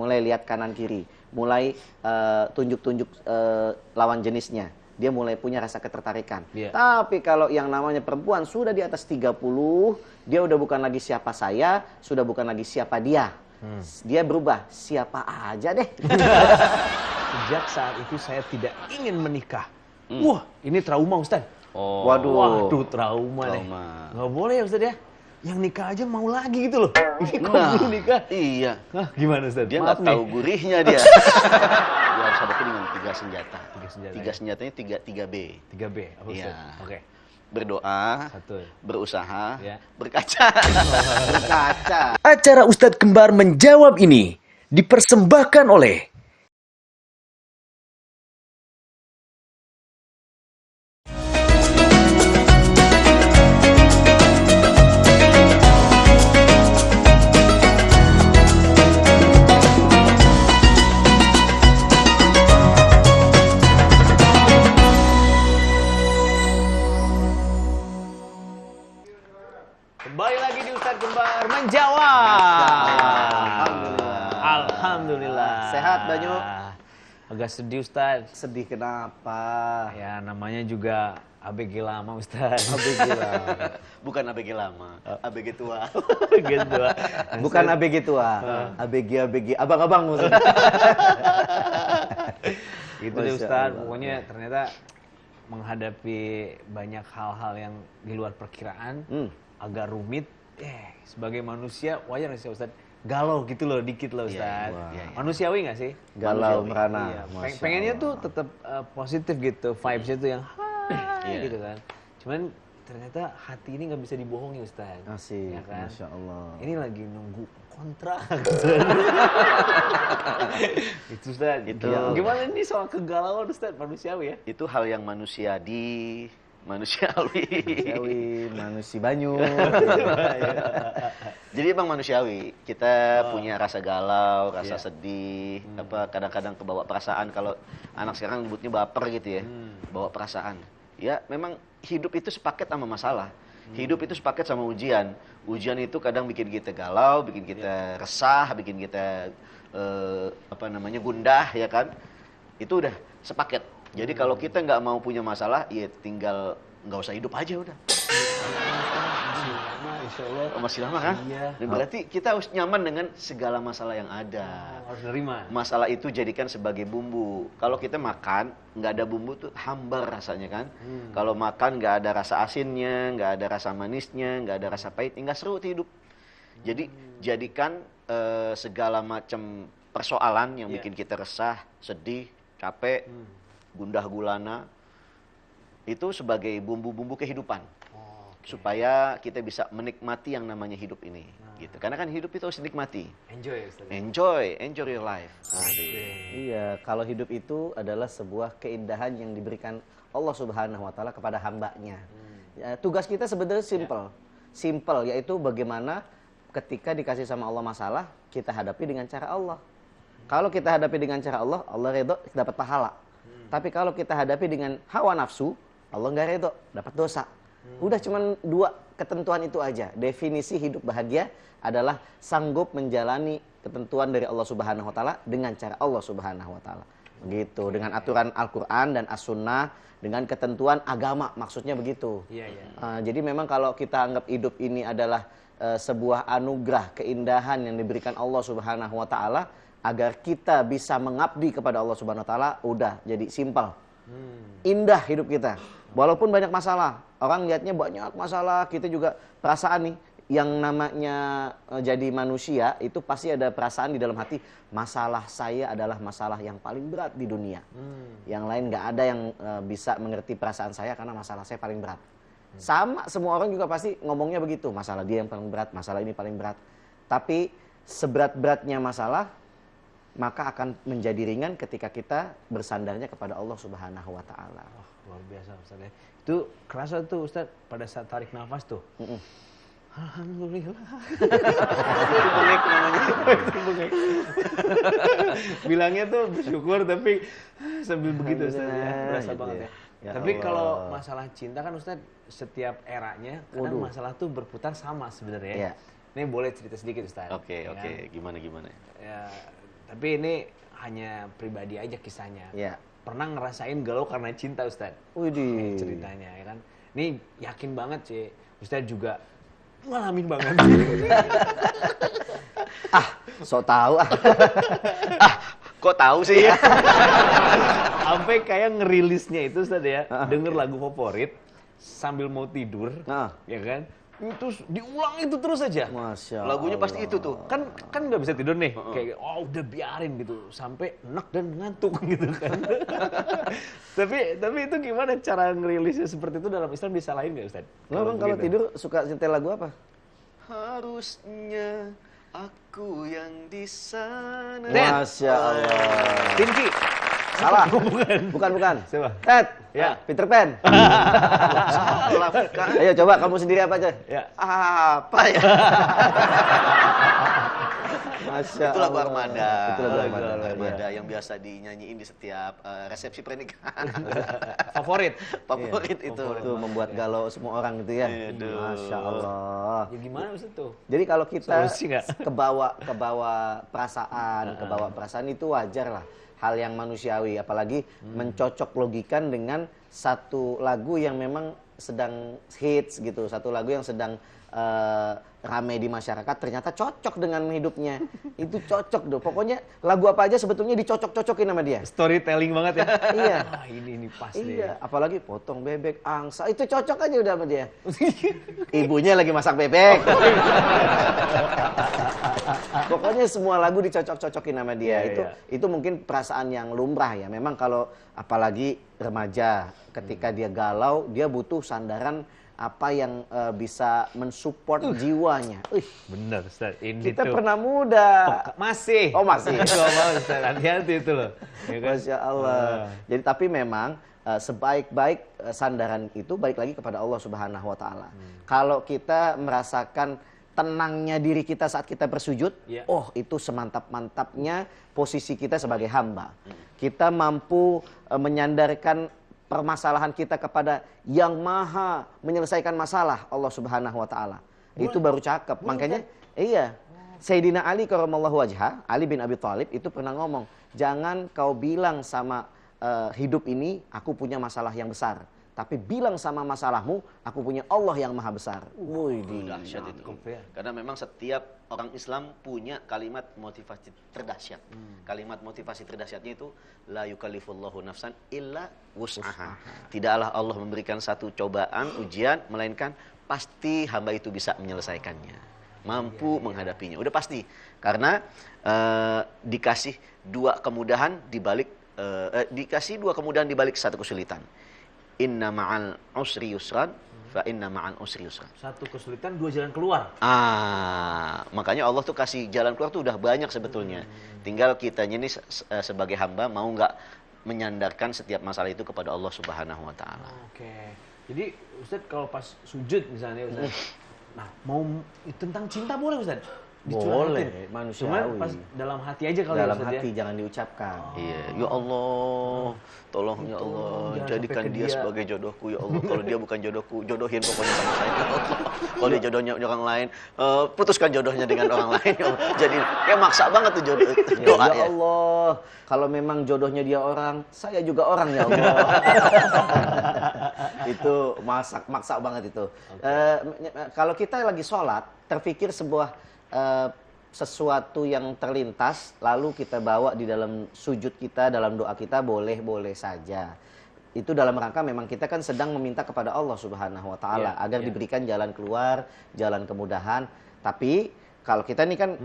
mulai lihat kanan kiri, mulai tunjuk-tunjuk lawan jenisnya. Dia mulai punya rasa ketertarikan. Tapi kalau yang namanya perempuan sudah di atas 30, dia udah bukan lagi siapa saya, sudah bukan lagi siapa dia. Dia berubah, siapa aja deh. Sejak saat itu saya tidak ingin menikah. Wah, ini trauma Ustaz. Oh. Waduh, trauma deh. Nggak boleh ya Ustaz ya. Yang nikah aja mau lagi gitu loh. Ini kok belum nikah? Iya. Hah, gimana Ustaz? Dia nggak tahu gurihnya dia. Dia harus hadapi dengan 3 senjata. 3 senjatanya 3B. 3B, apa Ustaz? Iya. Oke. Berdoa, berusaha, berkaca. Berkaca. Acara Ustadz Kembar menjawab ini dipersembahkan oleh Kembali lagi di Ustadz Kembar menjawab. Alhamdulillah. Sehat Banyu? Agak sedih Ustadz. Sedih kenapa? Ya namanya juga ABG lama Ustadz. ABG lama. Bukan ABG lama, ABG tua. Gitu. Bukan ABG tua, ABG abang-abang maksudnya. Gitu deh Ustadz, pokoknya ternyata menghadapi banyak hal-hal yang di luar perkiraan, agak rumit. Sebagai manusia wajar nggak sih Ustadz? Galau gitu loh, dikit loh Ustadz. Manusiawi nggak sih? Galau merana. Iya. Pengennya tuh tetap positif gitu, vibes-nya tuh yang gitu kan. Cuman ternyata hati ini nggak bisa dibohongi Ustadz. Asik, ya kan? Masya Allah. Ini lagi nunggu kontrak. Itu Ustadz. Itu. Gimana ini soal kegalauan Ustadz, manusiawi ya? Itu hal yang manusiawi. Manusia Banyu. Jadi emang manusiawi. Kita punya rasa galau, rasa sedih, kadang-kadang kebawa perasaan. Kalau anak sekarang nyebutnya baper gitu ya, bawa perasaan. Ya memang hidup itu sepaket sama masalah. Hidup itu sepaket sama ujian. Ujian itu kadang bikin kita galau, bikin kita resah, bikin kita gundah ya kan. Itu udah sepaket. Jadi kalau kita nggak mau punya masalah, ya tinggal nggak usah hidup aja udah. Insya Allah. Masih lama kan? Iya. Dan berarti kita harus nyaman dengan segala masalah yang ada. Harus nerima. Masalah itu jadikan sebagai bumbu. Kalau kita makan nggak ada bumbu tuh hambar rasanya kan. Kalau makan nggak ada rasa asinnya, nggak ada rasa manisnya, nggak ada rasa pahit, nggak seru tuh hidup. Jadi jadikan segala macam persoalan yang bikin kita resah, sedih, capek, gundah gulana itu sebagai bumbu-bumbu kehidupan. Supaya kita bisa menikmati yang namanya hidup ini gitu. Karena kan hidup itu harus dinikmati. Enjoy your life. Iya, kalau hidup itu adalah sebuah keindahan yang diberikan Allah Subhanahu wa taala kepada hambanya. Ya, tugas kita sebenarnya simple, yaitu bagaimana ketika dikasih sama Allah masalah, kita hadapi dengan cara Allah. Kalau kita hadapi dengan cara Allah, Allah ridho, dapat pahala. Tapi kalau kita hadapi dengan hawa nafsu, Allah nggak ridho, dapat dosa. Udah cuman 2 ketentuan itu aja. Definisi hidup bahagia adalah sanggup menjalani ketentuan dari Allah Subhanahu wa taala dengan cara Allah Subhanahu wa taala. Begitu, dengan aturan Al-Qur'an dan As-Sunnah, dengan ketentuan agama, maksudnya begitu. Jadi memang kalau kita anggap hidup ini adalah sebuah anugerah, keindahan yang diberikan Allah Subhanahu wa taala agar kita bisa mengabdi kepada Allah Subhanahu wa taala, udah jadi simpel. Indah hidup kita. Walaupun banyak masalah. Orang lihatnya banyak masalah, kita juga perasaan nih yang namanya jadi manusia itu pasti ada perasaan di dalam hati, masalah saya adalah masalah yang paling berat di dunia. Yang lain nggak ada yang bisa mengerti perasaan saya karena masalah saya paling berat. Sama semua orang juga pasti ngomongnya begitu, masalah dia yang paling berat, masalah ini paling berat. Tapi seberat-beratnya masalah maka akan menjadi ringan ketika kita bersandarnya kepada Allah Subhanahu wa taala. Luar biasa Ustaz ya. Itu kerasa tuh Ustaz pada saat tarik nafas tuh. Alhamdulillah. Bengek namanya. Bilangnya tuh bersyukur tapi sambil begitu Ustaz ya. Berasa banget ya. Ya tapi Allah. kalau masalah cinta kan Ustaz setiap eranya kadang masalah tuh berputar sama sebenarnya. Iya. Ini boleh cerita sedikit Ustaz. Oke. Gimana? Ya, Tapi ini hanya pribadi aja kisahnya. Ya. Pernah ngerasain galau karena cinta, Ustadz? Widih. Ceritanya, ya kan? Ini yakin banget sih, Ustadz juga ngalamin banget. Sok tahu ah. Kok tahu sih ya? Sampai kayak ngerilisnya itu, Ustadz ya, denger lagu favorit sambil mau tidur, ya kan? Itu diulang itu terus aja. Masya Lagunya Allah. pasti itu tuh. Kan nggak bisa tidur nih, kayak udah biarin gitu sampai enak dan ngantuk gitu kan. tapi itu gimana cara ngerilisnya seperti itu dalam Islam disalahin nggak, Ustaz? Lo bang kalau tidur suka nyetel lagu apa? Harusnya aku yang di sana. Masya Allah. Tinki. Salah. Bukan. Siapa? Ted. Ya. Peter Pan. Salah, bukan. Ayo coba kamu sendiri apa aja? Ya. Apa ya? Masya Itu lagu Allah. Armada. Itu lagu Armada. Armada yang biasa dinyanyiin di setiap resepsi pernikahan. Favorit. Favorit itu. Itu membuat galau semua orang gitu ya. Aduh. Masya Allah. Ya gimana Ustaz tuh? Jadi kalau kita Solusi nggak? kebawa perasaan itu wajar lah. Hal yang manusiawi, apalagi mencocok logikan dengan satu lagu yang memang sedang hits gitu, satu lagu yang sedang rame di masyarakat, ternyata cocok dengan hidupnya. Itu cocok tuh. Pokoknya lagu apa aja sebetulnya dicocok-cocokin sama dia. Storytelling banget ya. Iya. Ah, ini pas deh. Iya, apalagi potong bebek, angsa, itu cocok aja udah sama dia. Ibunya lagi masak bebek. Pokoknya semua lagu dicocok-cocokin sama dia. Iya, Itu mungkin perasaan yang lumrah ya. Memang kalau apalagi remaja, ketika dia galau, dia butuh sandaran apa yang bisa mensupport jiwanya. Bener, Ustaz. Ini Kita tuh. pernah muda. Masih. Oh, masih. Coba Ustaz, hati-hati itu loh. Ya kan? Masya Allah. Jadi tapi memang sebaik-baik sandaran itu balik lagi kepada Allah Subhanahu wa taala. Kalau kita merasakan tenangnya diri kita saat kita bersujud, Ya. oh itu semantap-mantapnya posisi kita sebagai hamba. Kita mampu menyandarkan permasalahan kita kepada yang maha menyelesaikan masalah, Allah Subhanahu wa taala. Itu baru cakep. Makanya iya. Sayyidina Ali karramallahu wajhah, Ali bin Abi Thalib itu pernah ngomong, "Jangan kau bilang sama hidup ini aku punya masalah yang besar, tapi bilang sama masalahmu aku punya Allah yang maha besar." Dahsyat itu. ya. Karena memang setiap orang Islam punya kalimat motivasi terdahsyat. Kalimat motivasi terdahsyatnya itu la yukallifullahu nafsan illa wus'aha. Tidaklah Allah memberikan satu cobaan, ujian, melainkan pasti hamba itu bisa menyelesaikannya. Mampu menghadapinya. Udah pasti. Karena dikasih dua kemudahan di balik satu kesulitan. Inna ma'al usri yusran fa inna ma'al usri yusran. Satu kesulitan, dua jalan keluar. Makanya Allah tuh kasih jalan keluar tuh udah banyak sebetulnya. Tinggal kitanya ini sebagai hamba mau nggak menyandarkan setiap masalah itu kepada Allah Subhanahu wa taala. Oke. Jadi Ustaz kalau pas sujud misalnya Ustaz. Nah, mau tentang cinta boleh Ustaz? Boleh, Dicurhatin. manusiawi. Cuman pas dalam hati aja kalau Dalam Ustaz hati ya. jangan diucapkan. Iya, ya Allah, tolong ya Allah, jangan jadikan sampai ke dia dia. sebagai jodohku ya Allah. Kalau dia bukan jodohku, jodohin pokoknya sama saya ya Allah. Kalau dia jodohnya orang lain, putuskan jodohnya dengan orang lain. Ya Allah. Jadi kayak maksa banget tuh jodoh doa Ya ya. Allah, kalau memang jodohnya dia orang, saya juga orang ya Allah. Itu maksa banget itu. Kalau kita lagi sholat, terpikir sebuah sesuatu yang terlintas, lalu kita bawa di dalam sujud kita, dalam doa kita, boleh-boleh saja. Itu dalam rangka memang kita kan sedang meminta kepada Allah Subhanahu wa taala agar diberikan jalan keluar, jalan kemudahan. Tapi kalau kita nih kan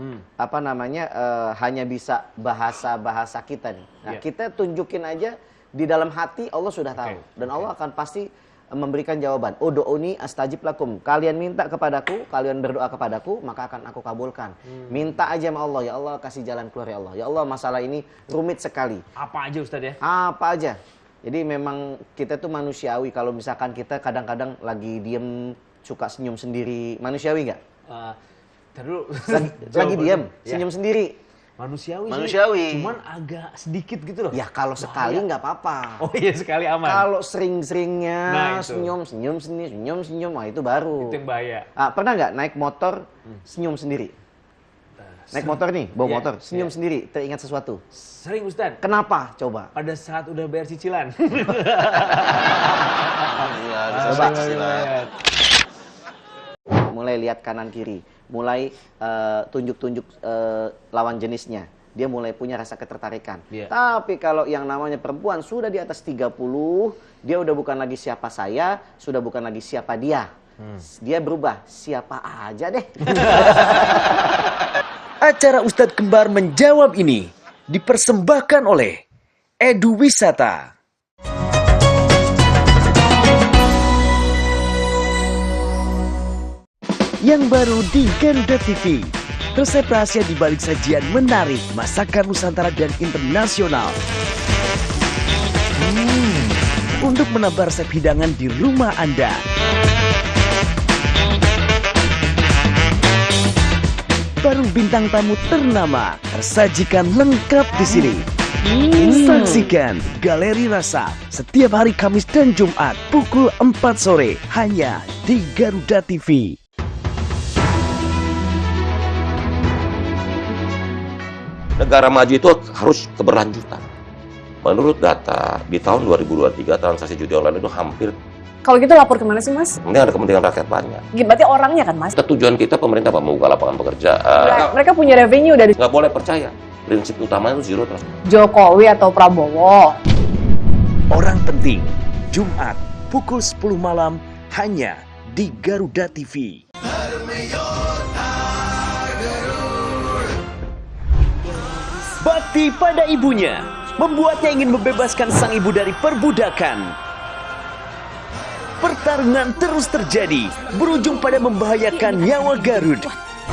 hanya bisa bahasa kita nih. Nah, kita tunjukin aja di dalam hati, Allah sudah tahu dan Allah akan pasti memberikan jawaban. Ud'uni astajib lakum. Kalian minta kepadaku, kalian berdoa kepadaku, maka akan aku kabulkan. Minta aja sama Allah, ya Allah kasih jalan keluar ya Allah. Ya Allah masalah ini rumit sekali. Apa aja Ustaz ya? Apa aja. Jadi memang kita tuh manusiawi. Kalau misalkan kita kadang-kadang lagi diem, suka senyum sendiri. Manusiawi nggak? Ntar dulu. Lagi diem, senyum sendiri. Manusiawi. Manusiawi. Cuman agak sedikit gitu loh. Ya kalau sekali nggak apa-apa. Oh iya sekali aman. Kalau sering-seringnya Nah, itu. senyum sendiri, wah itu baru. Itu yang bahaya. Pernah nggak naik motor senyum sendiri? Naik motor nih, bawa Iya, motor, senyum iya. sendiri, teringat sesuatu. Sering Ustaz. Kenapa? Coba. Pada saat udah bayar cicilan. Alhamdulillah, ada Coba. cicilan. Mulai lihat kanan kiri, mulai tunjuk-tunjuk lawan jenisnya. Dia mulai punya rasa ketertarikan. Iya. Tapi kalau yang namanya perempuan sudah di atas 30, dia udah bukan lagi siapa saya, sudah bukan lagi siapa dia. Dia berubah, siapa aja deh. Acara Ustadz Kembar menjawab ini dipersembahkan oleh Edu Wisata. Yang baru di Garuda TV, resep rahasia di balik sajian menarik masakan Nusantara dan internasional. Untuk menambah resep hidangan di rumah Anda. Baru bintang tamu ternama tersajikan lengkap di sini. Saksikan Galeri Rasa setiap hari Kamis dan Jumat pukul 4 sore hanya di Garuda TV. Negara maju itu harus keberlanjutan. Menurut data, di tahun 2023 transaksi judi online itu hampir, Kalau gitu lapor kemana sih, Mas? ini ada kepentingan rakyat banyak. Berarti orangnya kan, Mas? Tujuan kita pemerintah apa? Membuka lapangan pekerjaan. Mereka punya revenue dari Nggak boleh percaya. Prinsip utamanya itu zero trust. Jokowi atau Prabowo. Orang penting, Jumat pukul 10 malam hanya di Garuda TV. Bakti pada ibunya membuatnya ingin membebaskan sang ibu dari perbudakan. Pertarungan terus terjadi, berujung pada membahayakan nyawa Garud.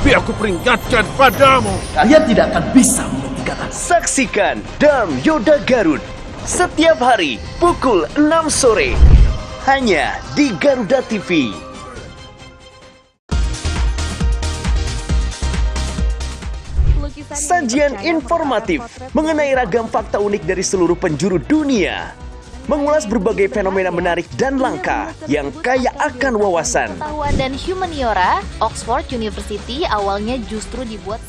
Biar aku peringatkan padamu. Kalian tidak akan bisa menghentikan. Saksikan Dam Yoda Garud setiap hari pukul 6 sore hanya di Garuda TV. Sajian informatif mengenai ragam fakta unik dari seluruh penjuru dunia. Mengulas berbagai fenomena menarik dan langka yang kaya akan wawasan. Pengetahuan dan humaniora, Oxford University awalnya justru dibuat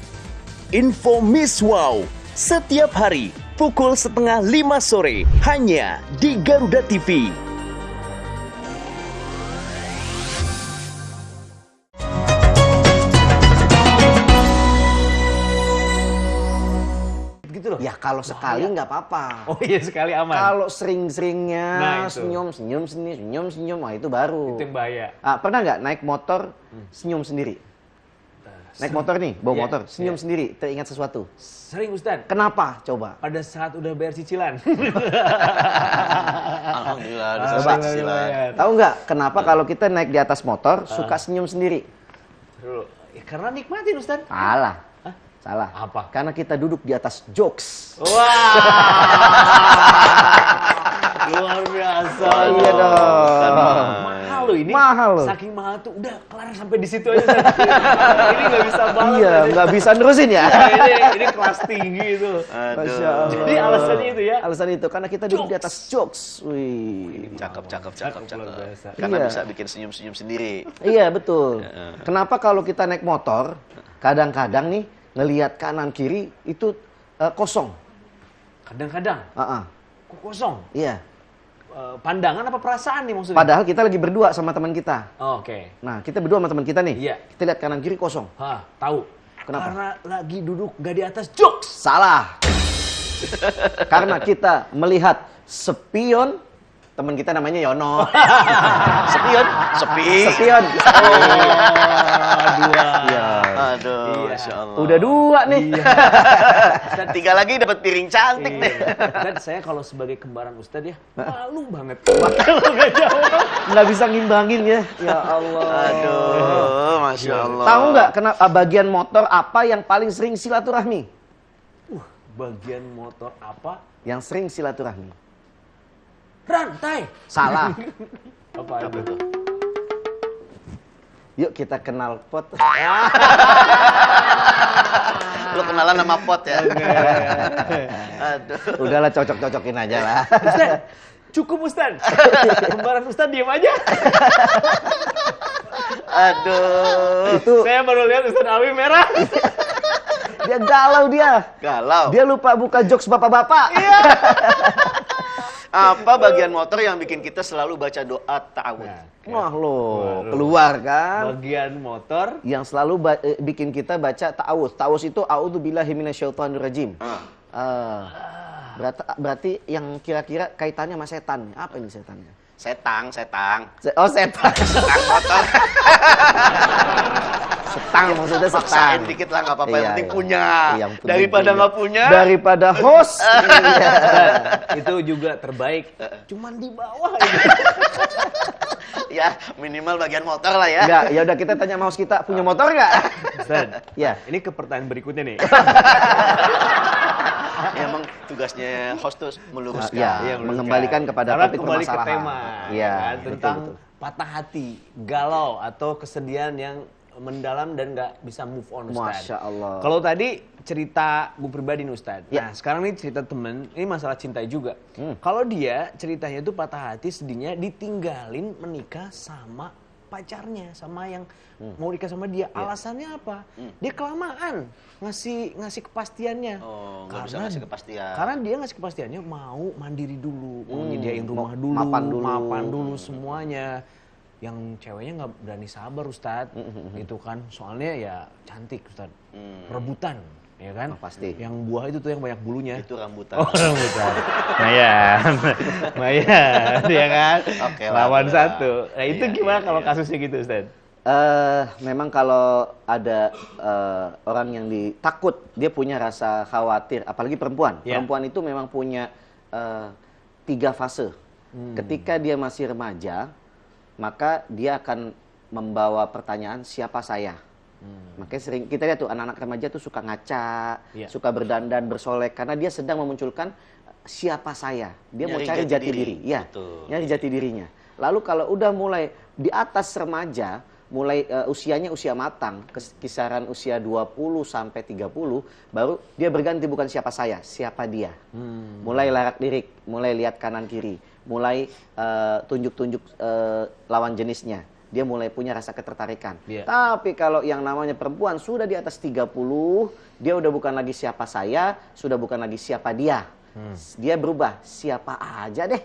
Info Miss Wow setiap hari pukul 4:30 sore hanya di Garuda TV. Gitu loh. Ya kalau sekali nggak apa-apa. Oh iya, sekali aman. Kalau sering-seringnya Nah, itu. senyum senyum, wah itu baru. Itu yang bahaya. Pernah nggak naik motor senyum sendiri? Naik motor nih, bawa Iya, motor, senyum iya. sendiri, teringat sesuatu. Sering Ustaz. Kenapa? Coba. Pada saat udah bayar cicilan. Alhamdulillah, ada Coba. cicilan. Tahu nggak kenapa kalau kita naik di atas motor suka senyum sendiri? Dulu. Ya, karena nikmatin Ustaz. Salah. Salah. Apa? Karena kita duduk di atas jokes. Wah. Luar biasa. Iya dong. Mahal loh ini. Mahal loh. Saking mahal tuh udah kelar sampai di situ aja. Ustaz. Ini nggak bisa banget. Iya, nggak bisa nerusin ya. Ini kelas tinggi itu. Masya Allah. Jadi alasannya itu ya. Alasan itu karena kita duduk di atas jokes. Wih. Cakep. Luar biasa. Karena Iya. bisa bikin senyum-senyum sendiri. Iya betul. Kenapa kalau kita naik motor, kadang-kadang nih ngelihat kanan kiri itu kosong. Kadang-kadang kok kosong. Iya. Pandangan apa perasaan nih maksudnya? Padahal kita lagi berdua sama teman kita. Oh, oke. Nah, kita berdua sama teman kita nih. Iya. Kita lihat kanan kiri kosong. Hah, tahu. Kenapa? Karena lagi duduk gak di atas jokes. Salah. Karena kita melihat spion, teman kita namanya Yono. Sepion, sepi. Spion. Dua. Iya. Aduh, Masya Allah. Udah dua nih. Dan 3 lagi dapat piring cantik deh. Dan saya kalau sebagai kembaran Ustadz ya, malu banget. Kalau nggak jawab. Nggak bisa ngimbangin ya. Ya Allah. Aduh, Masya Allah. Tahu nggak bagian motor apa yang paling sering silaturahmi? Bagian motor apa? Yang sering silaturahmi. Rantai. Salah. Apa itu? Yuk kita kenal pot. Lu kenalan sama pot ya? Aduh. Udahlah cocok-cocokin aja lah. Ustadz, cukup Ustadz. Kembaran Ustadz diam aja. Aduh. Itu Saya baru lihat Ustadz Awi merah. Dia galau dia. Galau. Dia lupa buka jokes bapak-bapak. Iya. Apa bagian motor yang bikin kita selalu baca doa ta'awud? Wah keluar kan. Bagian motor Yang selalu bikin kita baca ta'awuz. Ta'awuz itu a'udzubillahi minasyaitonirrajim. Berarti yang kira-kira kaitannya sama setan. Apa ini setannya? Setang. Oh setan. Setang motor. Setang maksudnya setang. Paksain dikit lah, nggak apa-apa. Yang Iya, penting iya. punya. Yang penting Daripada punya. nggak punya. Daripada host. Iya. itu juga terbaik. Cuman di bawah gitu. Ya minimal bagian motor lah ya. Enggak, ya udah kita tanya sama host kita, punya motor nggak? Ustaz, Ya. ini ke pertanyaan berikutnya nih. Ya, emang tugasnya host tuh meluruskan. Iya, mengembalikan kepada Karena topik kembali ke permasalahan. tema Iya, kan, betul, tentang betul. patah hati, galau atau kesedihan yang mendalam dan nggak bisa move on, Ustaz. Masya Allah. Kalau tadi cerita gue pribadi nih, Ustaz. Ya. Nah, sekarang nih cerita temen, ini masalah cinta juga. Kalau dia ceritanya tuh patah hati, sedihnya ditinggalin menikah sama pacarnya, sama yang mau nikah sama dia. Alasannya apa? Dia kelamaan ngasih kepastiannya. Oh, nggak bisa ngasih kepastian. Karena dia ngasih kepastiannya mau mandiri dulu, mau nyediain rumah dulu, mapan dulu. semuanya. Yang ceweknya nggak berani sabar, Ustadz, gitu kan. Soalnya ya cantik, Ustadz. Rebutan, ya kan? Oh, pasti. Yang buah itu tuh yang banyak bulunya. Itu rambutan. Oh, rambutan. Mayan, ya kan? Oke lah, Lawan boleh satu. lah. Nah itu Iya, gimana iya, kalau iya. kasusnya gitu, Ustadz? Memang kalau ada orang yang takut, dia punya rasa khawatir, apalagi perempuan. Ya. Perempuan itu memang punya 3 fase. Ketika dia masih remaja, maka dia akan membawa pertanyaan siapa saya. Makanya sering kita lihat tuh anak-anak remaja tuh suka ngaca, Iya. suka berdandan, bersolek karena dia sedang memunculkan siapa saya. Dia mau Nyari cari jati jati diri. diri. Ya, Betul. nyari jati dirinya. Lalu kalau udah mulai di atas remaja, mulai usianya usia matang, kisaran usia 20 sampai 30, baru dia berganti bukan siapa saya, siapa dia. Mulai larak-lirik, mulai lihat kanan kiri, mulai tunjuk-tunjuk lawan jenisnya. Dia mulai punya rasa ketertarikan. Iya. Tapi kalau yang namanya perempuan sudah di atas 30, dia udah bukan lagi siapa saya, sudah bukan lagi siapa dia. Dia berubah, siapa aja deh.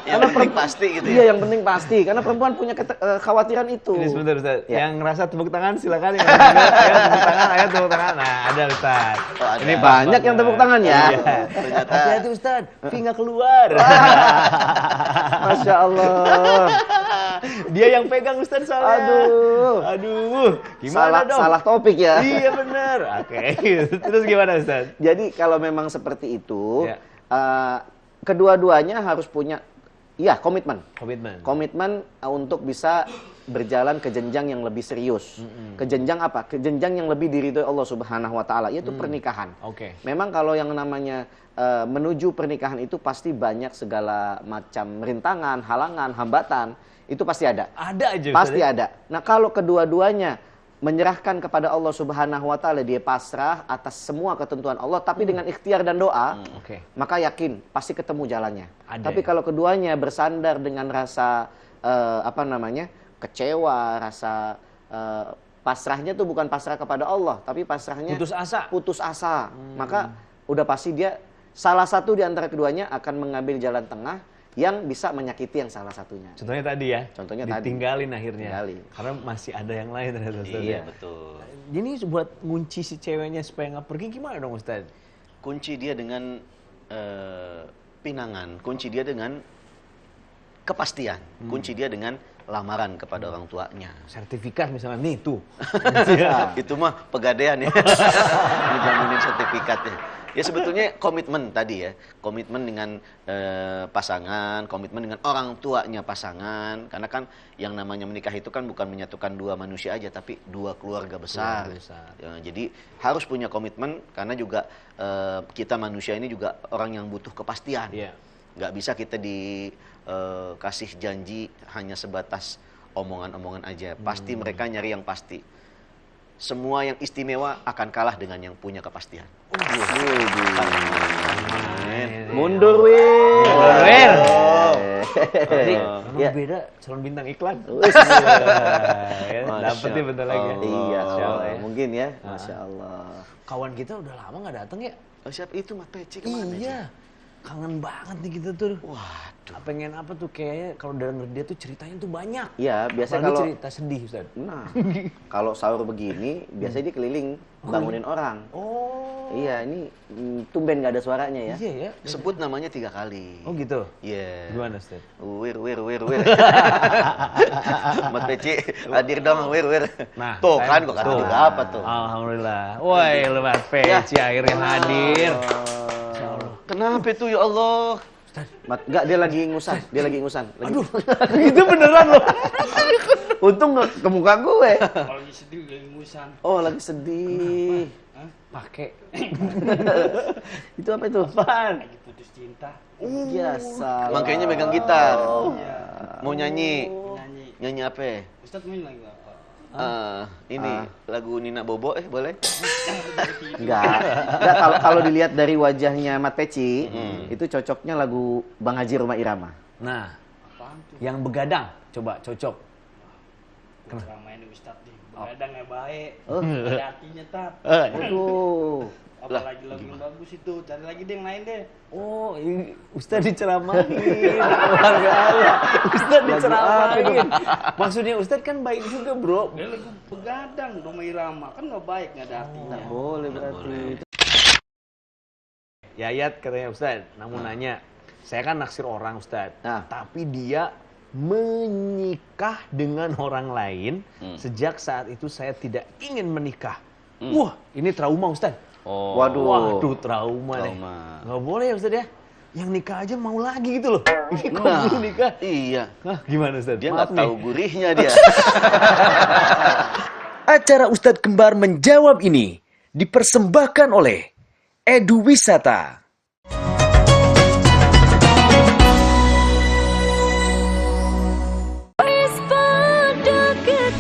Yang penting pasti gitu ya. Iya, yang penting pasti. Karena perempuan punya kekhawatiran itu. Ini sebentar, Ustaz. Ya. Yang ngerasa tepuk tangan silakan. Yang ngerasa ayo tepuk tangan, ayo tepuk tangan. Nah, ada, Ustaz. Oh, ada. Ini banyak yang tepuk tangan ya. Iya. Ternyata Hati-hati, Ustaz. Pi nggak keluar. Masya Allah. Dia yang pegang, Ustaz, soalnya. Aduh. Gimana dong? Salah topik ya. Iya bener. Oke. Terus gimana, Ustaz? Jadi kalau memang seperti itu, Ya. kedua-duanya harus punya komitmen. Komitmen. Komitmen untuk bisa berjalan ke jenjang yang lebih serius. Ke jenjang apa? Ke jenjang yang lebih diridhoi Allah Subhanahu wa taala, yaitu pernikahan. Oke. Memang kalau yang namanya menuju pernikahan itu pasti banyak segala macam rintangan, halangan, hambatan, itu pasti ada. Ada aja, Ustaz. Pasti ada. Nah, kalau kedua-duanya menyerahkan kepada Allah Subhanahu wa taala, dia pasrah atas semua ketentuan Allah tapi dengan ikhtiar dan doa, Oke. maka yakin pasti ketemu jalannya. Ada Tapi ya? kalau keduanya bersandar dengan rasa kecewa, rasa pasrahnya tuh bukan pasrah kepada Allah, tapi pasrahnya putus asa. Maka udah pasti dia salah satu di antara keduanya akan mengambil jalan tengah yang bisa menyakiti yang salah satunya. Contohnya tadi ya. Contohnya tadi. Ditinggalin akhirnya. Tinggalin. Karena masih ada yang lain ternyata, Ustaz. Iya, ya. betul. Ini buat ngunci si ceweknya supaya nggak pergi gimana dong, Ustaz? Kunci dia dengan pinangan, kunci dia dengan kepastian, kunci dia dengan lamaran kepada orang tuanya. Sertifikat misalnya nih tuh. Itu mah pegadaian ya. Dijaminin sertifikatnya. Ya sebetulnya komitmen tadi ya, komitmen dengan pasangan, komitmen dengan orang tuanya pasangan. Karena kan yang namanya menikah itu kan bukan menyatukan dua manusia aja, tapi dua keluarga besar. Ya, jadi harus punya komitmen karena juga kita manusia ini juga orang yang butuh kepastian. Iya. Nggak bisa kita dikasih janji hanya sebatas omongan-omongan aja. Pasti mereka nyari yang pasti. Semua yang istimewa akan kalah dengan yang punya kepastian. Mundur, Wir. Jadi memang Ya. beda calon bintang iklan. Wis. Ya, Masya dapetnya bentar lagi. Allah. Iya, Masya Allah ya. mungkin ya. Masya Allah. Kawan kita udah lama nggak datang ya? Oh, siapa itu Mat Peci kemana? Iya. Kangen banget nih kita tuh. Waduh. Pengen apa tuh kayaknya kalau denger dia tuh ceritanya tuh banyak. Iya, biasa Apalagi kalau cerita sedih, Ustaz. Nah, kalau sahur begini biasanya dia keliling bangunin orang. Oh. Iya, ini tumben nggak ada suaranya ya. Iya ya. Sebut namanya 3 kali. Oh gitu. Iya. Gimana, Ustaz? Wir. Mat Peci, hadir dong, wir. Nah, Tuh saya- kan, gua kata tuh. juga apa tuh? Alhamdulillah. Woi, lu Mas Peci akhirnya hadir. Kenapa itu ya Allah? Enggak, dia lagi ngusan. Lagi... Aduh, itu beneran loh. Untung nggak ke muka gue. Kalau lagi sedih lagi ngusan. Oh, lagi sedih. Pakai. Itu apa itu? Apaan? Lagi putus cinta. Biasa. Makanya megang gitar. Iya. Mau nyanyi. Nyanyi. Nyanyi apa? Ustaz main lagi apa? Ini lagu Nina Bobo boleh? Enggak, kalau dilihat dari wajahnya Mat Peci, itu cocoknya lagu Bang Haji Roma Irama. Nah, Apaan tuh? yang begadang, coba cocok. Kurang main nih Ustaz nih. Begadang ya baik. Oh. Ada artinya tat. Aduh. Apalagi lagu yang bagus itu. Cari lagi deh yang lain deh. Oh, ini Ustaz diceramahin. Warga Allah. Ustaz diceramahin. Maksudnya Ustaz kan baik juga, Bro. Dia lagu begadang Roma Irama kan nggak baik nggak ada artinya. Boleh berarti. Yayat katanya Ustaz, namun nanya, saya kan naksir orang Ustaz, Nah. tapi dia menikah dengan orang lain sejak saat itu saya tidak ingin menikah. Wah, ini trauma Ustaz. Oh. Waduh, trauma deh. Trauma. Nggak boleh ya Ustaz ya. Yang nikah aja mau lagi gitu loh. Ini kok belum nikah? Iya. Hah, gimana Ustaz? Dia Maaf nggak tahu nih. gurihnya dia. Acara Ustadz Kembar menjawab ini dipersembahkan oleh Edu Wisata.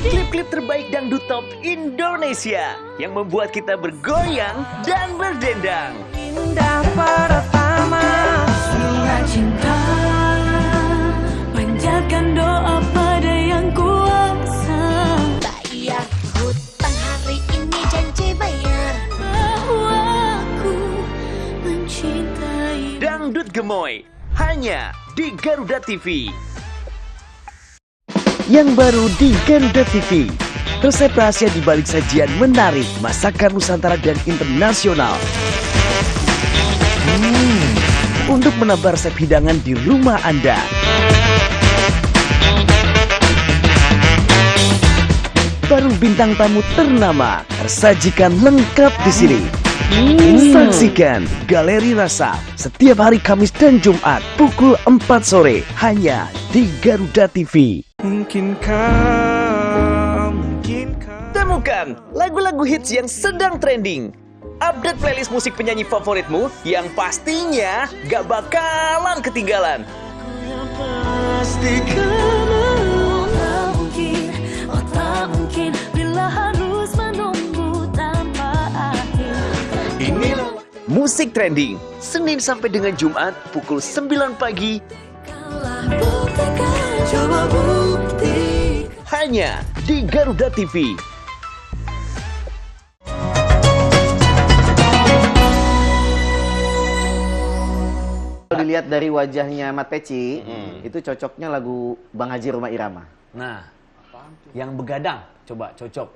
Klip-klip terbaik dangdut top Indonesia yang membuat kita bergoyang dan berdendang. Indah pertama surat cinta, panjatkan doa pada yang kuasa. Bayar hutang hari ini, janji bayar. Bahwa aku mencintai. Dangdut Gemoy hanya di Garuda TV. Yang baru di Garuda TV, resep rahasia di balik sajian menarik masakan Nusantara dan internasional. Untuk menambah resep hidangan di rumah Anda. Baru bintang tamu ternama tersajikan lengkap di sini. Saksikan Galeri Rasa setiap hari Kamis dan Jumat pukul 4 sore hanya di Garuda TV. Temukan lagu-lagu hits yang sedang trending. Update playlist musik penyanyi favoritmu yang pastinya gak bakalan ketinggalan. Oh tak mungkin bila harus menunggu tanpa akhir. Musik trending Senin sampai dengan Jumat pukul 9 pagi Kaulah buktikan, coba bukti. hanya di Garuda TV. Kalau dilihat dari wajahnya Mat Peci, itu cocoknya lagu Bang Haji Roma Irama. Nah, yang begadang, coba cocok.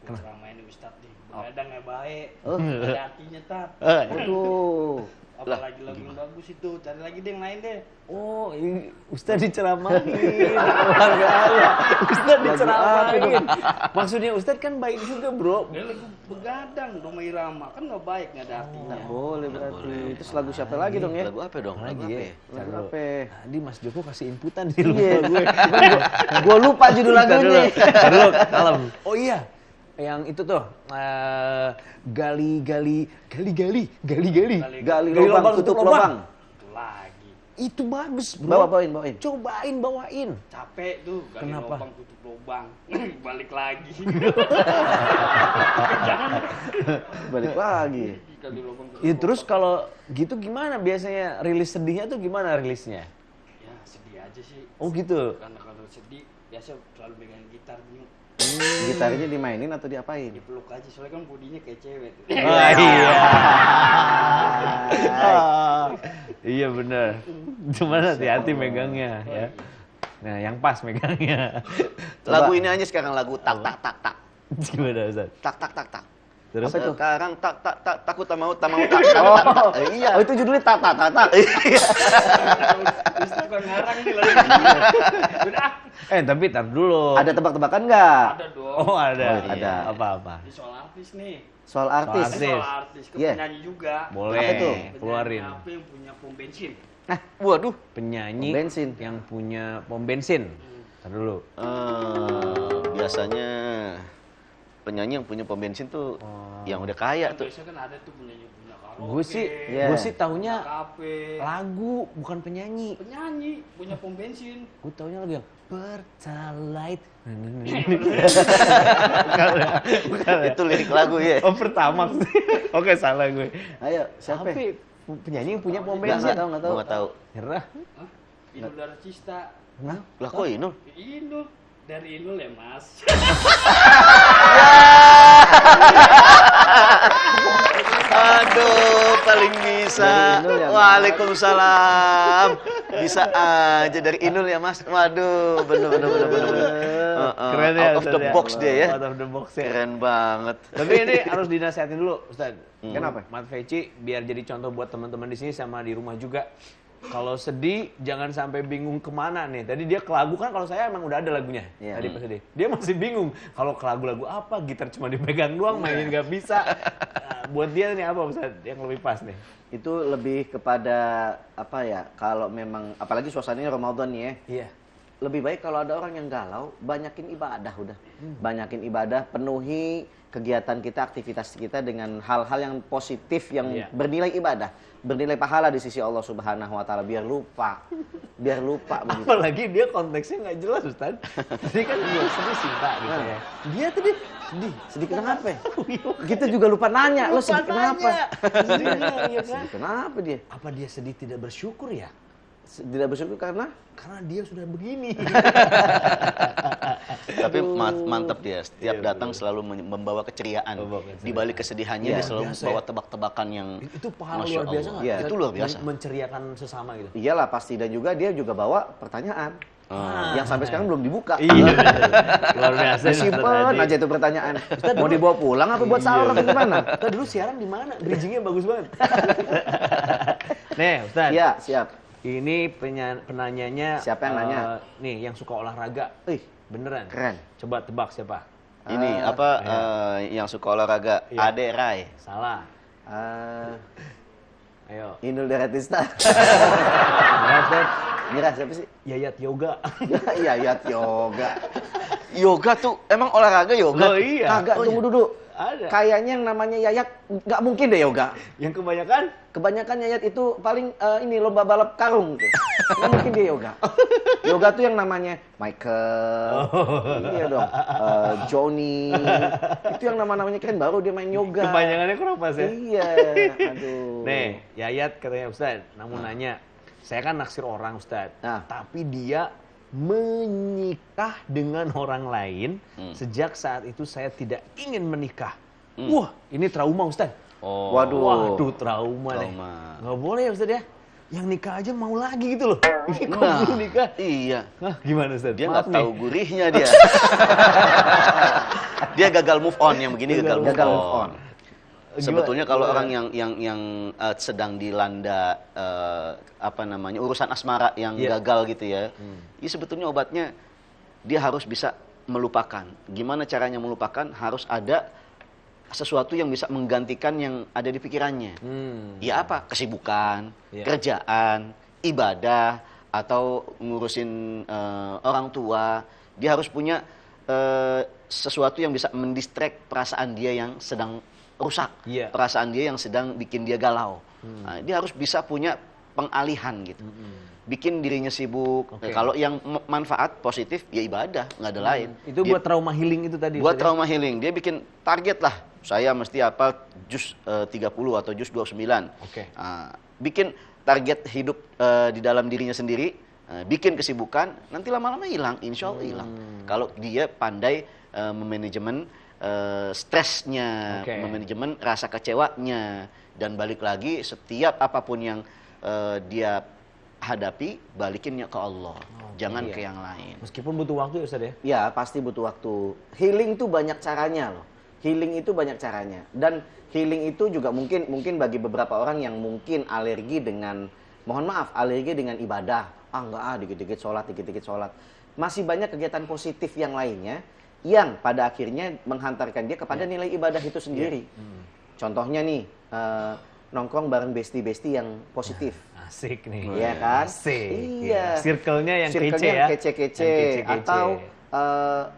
Kurang main nih Ustaz nih. Begadang ya baik. Oh. Ada artinya tat. Aduh. Apalagi lagu yang bagus itu. Cari lagi deh yang lain deh. Oh, ini Ustaz diceramahin. Warga Allah. Ustaz diceramahin. Maksudnya Ustaz kan baik juga, Bro. Dia lagu begadang Roma Irama kan nggak baik nggak ada artinya. Boleh berarti. Terus lagu siapa lagi dong ya? Lagu apa dong? Lagi Lagu apa ya. ya? Lagu Lagu apa? Tadi Mas Joko kasih inputan di Iya, lupa gue lupa judul lagunya. Dulu, kalem. Oh iya, yang itu tuh gali lubang, tutup lubang. Itu lagi. Itu bagus, Bro. Bawain. Bawain. Capek tuh gali Kenapa? lubang tutup lubang. Balik lagi. Balik lagi. Gali lubang tutup Ya terus kalau gitu gimana biasanya rilis sedihnya tuh gimana rilisnya? ya sedih aja sih. Oh gitu. Karena kalau sedih biasa selalu megang gitar gini. Gitarnya dimainin atau diapain? Dipeluk aja soalnya kan bodinya kayak cewek tuh. Oh, iya. Iya benar. Cuman hati-hati megangnya ya. Nah, yang pas megangnya. Lagu ini aja sekarang lagu tak tak tak tak. Gimana Ustaz? Tak tak tak tak. Terus Apa itu? Sekarang tak tak tak takut tak mau tak tak tak tak. Iya. Oh itu judulnya tak tak tak tak. Ustaz bukan ngarang nih lagi. Udah. tapi tar dulu. Ada tebak-tebakan nggak? Ada dong. Oh, ada. Oh, ada. Apa-apa? Ini soal artis nih. Soal artis. Soal Soal artis ke Iya. penyanyi juga. Boleh. Apa tuh? Keluarin. Penyanyi apa yang punya pom bensin? Waduh. Penyanyi Pom bensin. yang punya pom bensin. Tar dulu. Biasanya penyanyi yang punya pom bensin tuh yang udah kaya tuh. Biasanya kan ada tuh penyanyi punya karaoke. Gue sih taunya kafe. lagu bukan penyanyi. Penyanyi punya pom bensin. Gue taunya lagu yang Pertalite. Itu lirik lagu ya. Oh Pertamax. Oke salah gue. Ayo, siapa? Tapi penyanyi yang punya pom Nggak bensin. tahu, nggak tahu. Nggak tahu. Nyerah. Inul Daratista. Nah, Lah kok Inul? Inul. Dari Inul ya mas. Aduh, paling bisa. Dari Inul ya, Mas. Waalaikumsalam. Bisa aja dari Inul ya, Mas. Waduh, bener. keren ya. Out of the Ustaz, box dia ya. Out of the box ya. Keren banget. Tapi ini harus dinasihatin dulu, Ustaz. Kenapa? Mat Feci biar jadi contoh buat teman-teman di sini sama di rumah juga. Kalau sedih jangan sampai bingung kemana nih. Tadi dia ke lagu kan kalau saya emang udah ada lagunya. Iya. Tadi pas sedih. Dia masih bingung kalau ke lagu-lagu apa, gitar cuma dipegang doang, mainin nggak bisa. Nah, buat dia nih apa Ustaz yang lebih pas nih? Itu lebih kepada apa ya? Kalau memang apalagi suasananya Ramadan ya. Iya. Lebih baik kalau ada orang yang galau, banyakin ibadah udah. Banyakin ibadah, penuhi kegiatan kita, aktivitas kita dengan hal-hal yang positif yang Iya. bernilai ibadah, bernilai pahala di sisi Allah Subhanahu wa taala biar lupa. Biar lupa begitu. Apalagi dia konteksnya nggak jelas Ustaz. Tadi kan dia sedih cinta gitu ya. Dia tadi sedih. Sedih kenapa? Kita juga lupa nanya, lo sedih kenapa? Sedihnya, iya kan? Sedih kenapa dia? Apa dia sedih tidak bersyukur ya? Tidak bersyukur karena Dia sudah begini. Tapi mantap dia. Setiap datang selalu membawa keceriaan. Di balik kesedihannya dia selalu biasa membawa ya. tebak-tebakan yang Itu pahala Masya luar biasa Allah. nggak? Iya. Itu luar biasa. Menceriakan sesama gitu. iyalah pasti, dan juga dia juga bawa pertanyaan yang sampai sekarang belum dibuka. Iya. Luar biasa. Simpen aja itu pertanyaan. Mau dibawa pulang apa buat sahur atau gimana? Kita dulu siaran di mana? Bridgingnya bagus banget. Nih, Ustaz. Iya, siap. Ini penanyanya. Siapa yang nanya? Nih, yang suka olahraga. Ih, Beneran. keren. Coba tebak siapa? ini yang suka olahraga. Iya. Ade Rai. Salah. Ayo. Inul Daratista. Ustaz. Nyerah siapa sih? Yayat Yoga. Iya, Yat Yoga. Yoga tuh emang olahraga yoga? Oh iya. Kagak, tunggu dulu. Ada. Kayaknya yang namanya Yayat nggak mungkin deh yoga. Yang kebanyakan Kebanyakan Yayat itu paling ini lomba balap karung tuh. Nggak mungkin dia yoga. Yoga tuh yang namanya Michael, iya dong, Johnny. Itu yang namanya keren, baru dia main yoga. kebanyakannya kurang pas ya. Iya, aduh. Nih, Yayat katanya Ustaz, namun nanya, saya kan naksir orang Ustaz, Nah. tapi dia menikah dengan orang lain sejak saat itu saya tidak ingin menikah. Wah, ini trauma Ustaz. Oh. Waduh, trauma nih. Trauma. Nggak boleh ya Ustaz ya. Yang nikah aja mau lagi gitu loh. Ini kok belum nikah? Iya. Hah, gimana Ustaz? Dia Maaf nggak tahu nih. gurihnya dia. Dia gagal move on, yang begini gagal move on. Sebetulnya kalau orang yang sedang dilanda urusan asmara yang gagal gitu ya, ini sebetulnya obatnya dia harus bisa melupakan. Gimana caranya melupakan? Harus ada sesuatu yang bisa menggantikan yang ada di pikirannya. Ya apa? Kesibukan, kerjaan, ibadah, atau ngurusin orang tua. Dia harus punya sesuatu yang bisa mendistract perasaan dia yang sedang rusak, perasaan dia yang sedang bikin dia galau. Nah, dia harus bisa punya pengalihan gitu, bikin dirinya sibuk. Nah, kalau yang manfaat positif ya ibadah, nggak ada lain. Itu buat trauma healing itu tadi. Buat trauma healing, dia bikin target lah. Saya mesti apa juz 30 atau juz 29. Oke. Bikin target hidup di dalam dirinya sendiri. bikin kesibukan, nanti lama-lama hilang, insya Allah hilang. Kalau dia pandai memanajemen stresnya, memanajemen rasa kecewanya, dan balik lagi setiap apapun yang dia hadapi, balikinnya ke Allah, jangan ke yang lain. Meskipun butuh waktu ya Ustaz ya? Ya pasti butuh waktu. Healing itu banyak caranya loh. Healing itu banyak caranya. Dan healing itu juga mungkin bagi beberapa orang yang mungkin alergi dengan, mohon maaf, alergi dengan ibadah. Dikit-dikit sholat. Masih banyak kegiatan positif yang lainnya yang pada akhirnya menghantarkan dia kepada nilai ibadah itu sendiri. Contohnya nih, nongkrong bareng besti-besti yang positif. Asik nih. Iya kan? Asik. Iya. Circle-nya yang Circle-nya kece ya. Kece-kece. Atau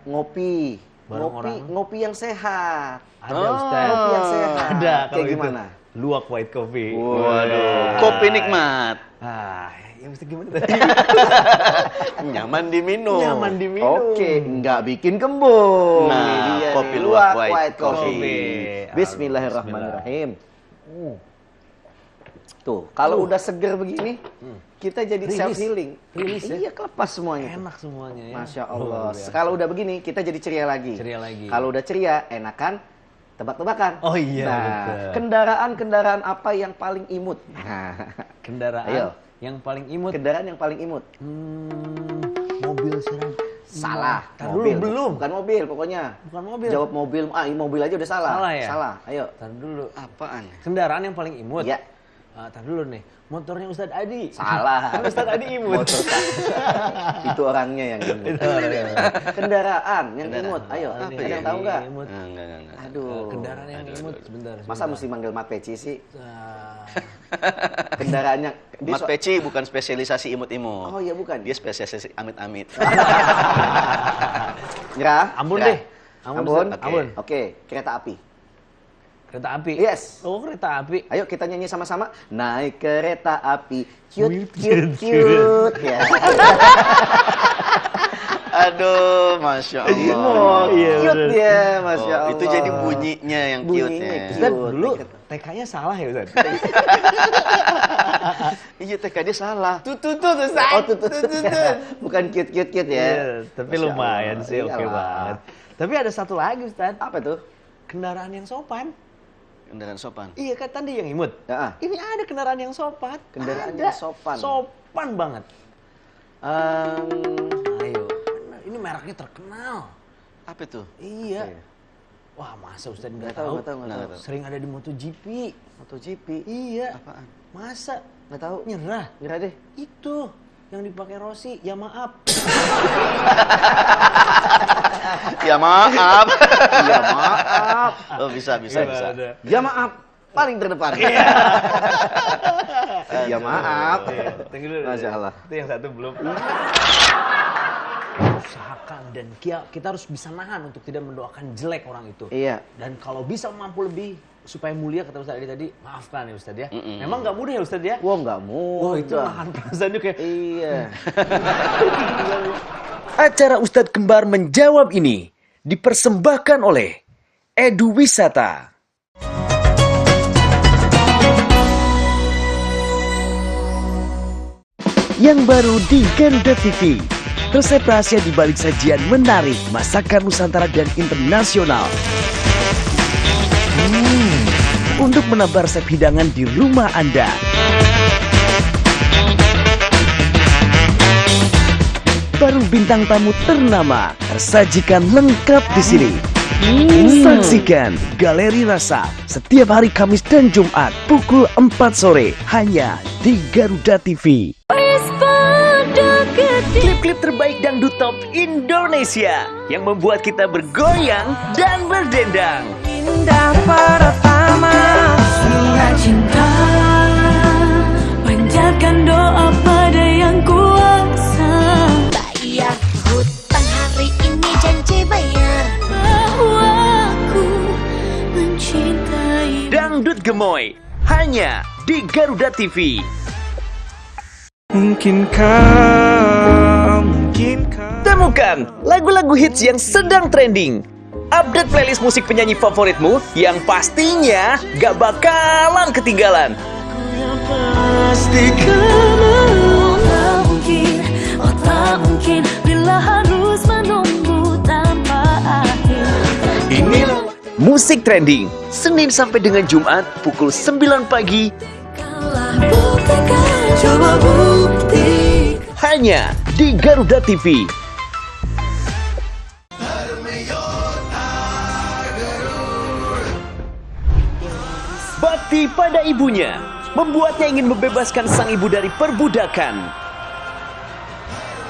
ngopi. Ngopi yang sehat. Ada Ustaz. Ngopi yang sehat. Ada. Kayak gimana? Luwak white coffee. Waduh, kopi nikmat. Ya mesti gimana tadi? Nyaman diminum. Nyaman diminum. Oke, nggak bikin kembung. Nah, Ini dia kopi nih, luwak Luwak white coffee. coffee. Bismillahirrahmanirrahim. Tuh, kalau udah seger begini, kita jadi self healing. Rilis ya? Iya, kelepas semuanya. Enak semuanya ya. Masya Allah. Kalau udah begini, kita jadi ceria lagi. Kalau udah ceria, enakan tebak-tebakan. Oh iya, Nah, betul. kendaraan apa yang paling imut? Kendaraan Ayo. yang paling imut. Kendaraan yang paling imut. Mobil sekarang. Salah. Tar Mobil. dulu, belum. Bukan mobil pokoknya. Bukan mobil. Jawab mobil. Ini mobil aja udah salah. Salah ya? Salah. Ayo. Tar dulu. Apaan? Kendaraan yang paling imut. Ya. Tar dulu nih. Motornya Ustadz Adi. Salah. Kan Ustadz Adi imut. Itu orangnya yang imut. Kendaraan yang imut. Ayo. Ada yang tahu nggak? Enggak. Aduh. Kendaraan yang imut. Sebentar. Masa mesti manggil Mat Peci sih? Kendaraannya. Mat Peci bukan spesialisasi imut-imut. Oh iya bukan. Dia spesialisasi amit-amit. Nyerah? Ambon Nyerah. deh. Ambon. Ambon. Oke. Kereta api. Kereta api. Yes. Oh, kereta api. Ayo kita nyanyi sama-sama. Naik kereta api, cute. Ya. Aduh, Masya Allah. Cute ya, Masya Allah. Itu jadi bunyinya yang cute ya. Ustaz, dulu TK-nya salah ya Ustaz? Iya, TK dia salah. Tutut Ustaz. Oh, tutut. Bukan cute ya. Iya, tapi Masya lumayan Allah. sih, oke Iyalah. banget. Tapi ada satu lagi Ustaz. Apa tuh? Kendaraan yang sopan. Kendaraan sopan. Iya kan tadi yang imut. Ya. Ini ada kendaraan yang sopan. Kendaraan Ada. yang sopan. Sopan banget. Ayo. Ini mereknya terkenal. Apa itu? Iya. Wah, masa Ustaz nggak Nggak tahu, tahu? nggak tahu. Sering ada di MotoGP. MotoGP. Iya. Apaan? Masa? Nggak tahu. Nyerah. Nyerah deh. Itu yang dipakai Rossi, ya maaf. Ya maaf. Ya maaf. Oh, bisa. Ya maaf. Paling terdepan. Ya maaf. Tunggu dulu. Masya Allah. Itu yang satu belum. Usahakan dan kita harus bisa nahan untuk tidak mendoakan jelek orang itu. Iya. Dan kalau bisa mampu lebih supaya mulia kata Ustaz tadi, maafkan ya Ustaz ya. Memang nggak mudah ya Ustaz ya. Wah nggak mudah. Wah itu nahan perasaan kayak. Iya. Acara Ustadz Kembar menjawab ini dipersembahkan oleh Edu Wisata. Yang baru di Garuda TV, resep rahasia di balik sajian menarik masakan Nusantara dan internasional. Untuk menambah resep hidangan di rumah Anda. Baru bintang tamu ternama tersajikan lengkap di sini. Saksikan Galeri Rasa setiap hari Kamis dan Jumat pukul 4 sore hanya di Garuda TV. Klip-klip terbaik dangdut top Indonesia yang membuat kita bergoyang dan berdendang. Indah pertama surat cinta, panjatkan doa pada yang kuasa. Bayar hutang hari ini, janji bayar. Bahwa aku mencintai. Dangdut Gemoy hanya di Garuda TV. Temukan lagu-lagu hits yang sedang trending. Update playlist musik penyanyi favoritmu yang pastinya gak bakalan ketinggalan. Pasti kamu mungkin mungkin bila harus menunggu tanpa akhir. Inilah Musik Trending, Senin sampai dengan Jumat pukul 9 pagi. Buktikan, coba buktikan. Hanya di Garuda TV. Bakti pada ibunya membuatnya ingin membebaskan sang ibu dari perbudakan.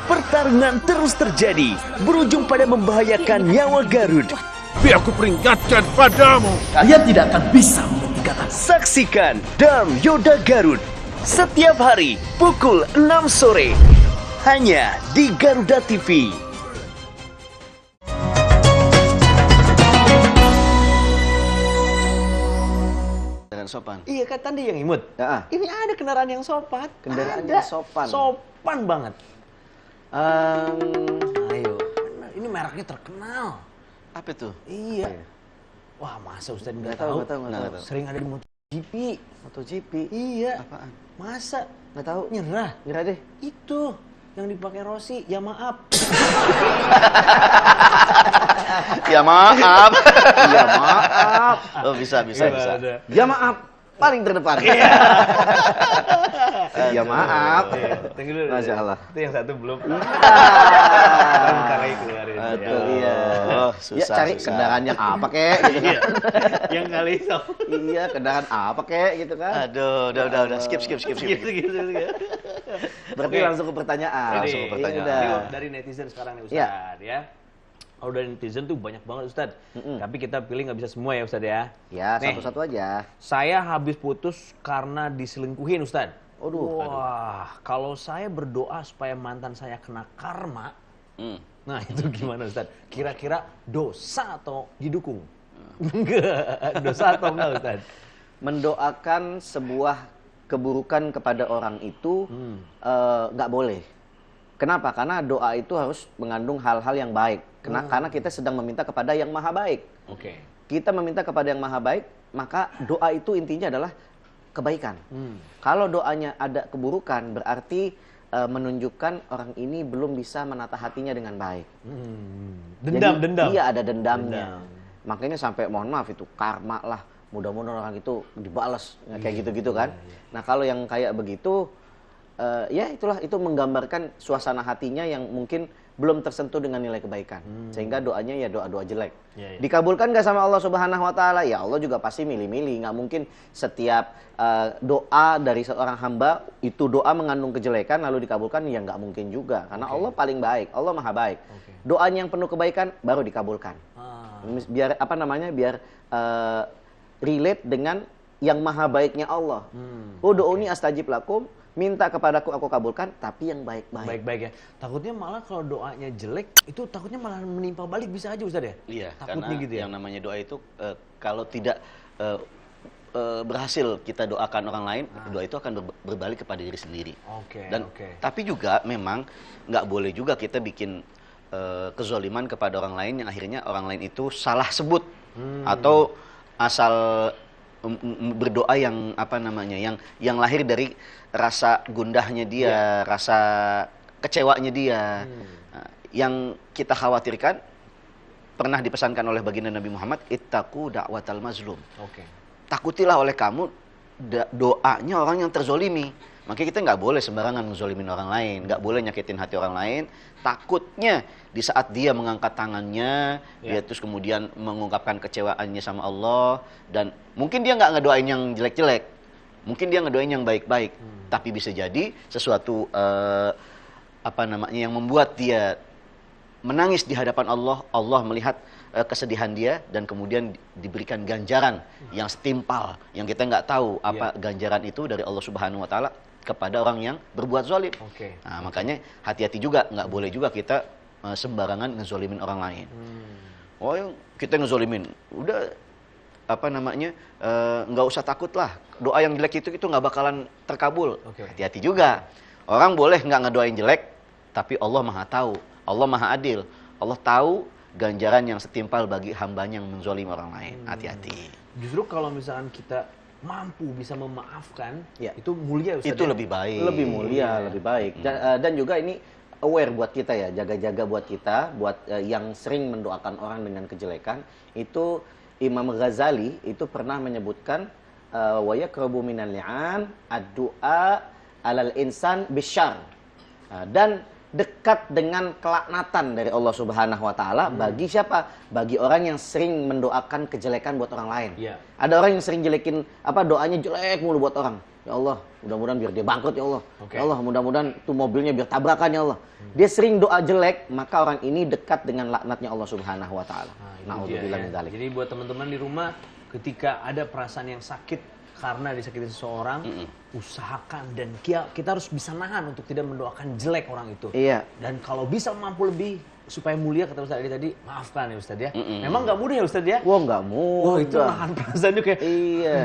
Pertarungan terus terjadi, berujung pada membahayakan nyawa Garud. Tapi aku peringatkan padamu. Dia tidak akan bisa menghentikan. Saksikan Darm Yoda Garud setiap hari pukul 6 sore hanya di Garuda TV. Dengan sopan. Iya kan tadi yang imut. Ya. Ini ada kendaraan yang sopan. Kendaraan Ada. yang sopan. Sopan banget. Ayo. Benar, ini mereknya terkenal. Apa itu? Iya. Wah, masa Ustaz nggak tahu, tahu? nggak tahu. Sering ada di MotoGP. MotoGP. Iya. Apaan? Masa? Nggak tahu. Nyerah. Nyerah deh. Itu yang dipakai Rossi. Ya maaf. Ya maaf. Ya maaf. Oh, bisa. Ya maaf. Paling terdepan. Ya maaf. Tunggu dulu. Masya Allah. Itu yang satu belum. Kali keluarin. Betul, iya. Oh, Ya susah. cari kendaraan yang apa kek gitu kan. Yang kali itu. Iya, kendaraan apa kek gitu kan. Aduh, udah. Skip. Gitu. Berarti Oke. langsung ke pertanyaan. Langsung ke Ini pertanyaan. udah. ini dari netizen sekarang nih Ustaz ya. Kalau dari netizen tuh banyak banget Ustaz. Tapi kita pilih nggak bisa semua ya Ustaz ya. Ya, Nih. satu-satu aja. Saya habis putus karena diselingkuhin Ustaz. Aduh. Wah, kalau saya berdoa supaya mantan saya kena karma, nah itu gimana Ustaz? Kira-kira dosa atau didukung? Enggak, dosa atau enggak Ustaz? Mendoakan sebuah keburukan kepada orang itu nggak boleh. Kenapa? Karena doa itu harus mengandung hal-hal yang baik. Karena kita sedang meminta kepada yang maha baik. Oke. Kita meminta kepada yang maha baik, maka doa itu intinya adalah kebaikan. Kalau doanya ada keburukan, berarti menunjukkan orang ini belum bisa menata hatinya dengan baik. Dendam. Iya, ada dendamnya. Makanya sampai mohon maaf itu karma lah. Mudah-mudahan orang itu dibalas kayak gitu-gitu kan. Nah, kalau yang kayak begitu ya itulah, itu menggambarkan suasana hatinya yang mungkin belum tersentuh dengan nilai kebaikan. Sehingga doanya ya doa-doa jelek. Dikabulkan nggak sama Allah Subhanahu wa taala? Ya Allah juga pasti milih-milih. Nggak mungkin setiap doa dari seorang hamba itu doa mengandung kejelekan lalu dikabulkan, ya nggak mungkin juga. Karena Allah paling baik, Allah maha baik. Doanya yang penuh kebaikan baru dikabulkan. Biar apa namanya? Biar relate dengan yang maha baiknya Allah. Ud'uni astajib lakum. Minta kepadaku aku kabulkan, tapi yang baik-baik. Baik-baik ya. Takutnya malah kalau doanya jelek, itu takutnya malah menimpa balik bisa aja Ustaz ya? Iya, takutnya karena gitu ya. yang namanya doa itu kalau tidak berhasil kita doakan orang lain, doa itu akan berbalik kepada diri sendiri. Tapi juga memang nggak boleh juga kita bikin kezoliman kepada orang lain yang akhirnya orang lain itu salah sebut atau asal berdoa yang apa namanya, yang lahir dari rasa gundahnya dia, rasa kecewanya dia. Nah, yang kita khawatirkan pernah dipesankan oleh baginda Nabi Muhammad, ittaqu da'watal mazlum. Takutilah oleh kamu doanya orang yang terzolimi. Makanya kita nggak boleh sembarangan ngezolimin orang lain, nggak boleh nyakitin hati orang lain. Takutnya di saat dia mengangkat tangannya, dia terus kemudian mengungkapkan kecewaannya sama Allah, dan mungkin dia nggak ngedoain yang jelek-jelek, mungkin dia ngedoain yang baik-baik, tapi bisa jadi sesuatu apa namanya yang membuat dia menangis di hadapan Allah. Allah melihat kesedihan dia dan kemudian diberikan ganjaran yang setimpal, yang kita nggak tahu apa ganjaran itu dari Allah Subhanahu Wa Taala kepada orang yang berbuat zalim. Nah, makanya hati-hati juga, nggak boleh juga kita sembarangan ngezolimin orang lain. Oh, kita ngezolimin, udah apa namanya, nggak usah takut lah. Doa yang jelek itu nggak bakalan terkabul. Hati-hati juga. Orang boleh nggak ngedoain jelek, tapi Allah maha tahu, Allah maha adil, Allah tahu ganjaran yang setimpal bagi hambanya yang menzolimi orang lain. Hati-hati. Justru kalau misalkan kita mampu bisa memaafkan, itu mulia Ustaz. Itu lebih baik. Lebih mulia, lebih baik. Dan juga ini aware buat kita ya, jaga-jaga buat kita, buat yang sering mendoakan orang dengan kejelekan. Itu Imam Ghazali itu pernah menyebutkan wa yaqrabu minal li'an ad-du'a 'alal insan bisyarr. Dan dekat dengan kelaknatan dari Allah Subhanahu wa taala bagi siapa? Bagi orang yang sering mendoakan kejelekan buat orang lain. Yeah. Ada orang yang sering jelekin doanya jelek mulu buat orang. Ya Allah, mudah-mudahan biar dia bangkrut ya Allah. Okay. Ya Allah, mudah-mudahan tuh mobilnya biar tabrakan ya Allah. Dia sering doa jelek, maka orang ini dekat dengan laknatnya Allah Subhanahu wa taala. Nauzubillah min dzalik. Jadi buat teman-teman di rumah, ketika ada perasaan yang sakit karena disakiti seseorang, usahakan dan kita harus bisa nahan untuk tidak mendoakan jelek orang itu. Iya. Dan kalau bisa mampu lebih supaya mulia, kata Ustaz tadi, maafkan ya Ustaz ya. Memang nggak mudah ya Ustaz ya? Wah, nggak mudah. Wah, itu nahan perasaan juga. Iya.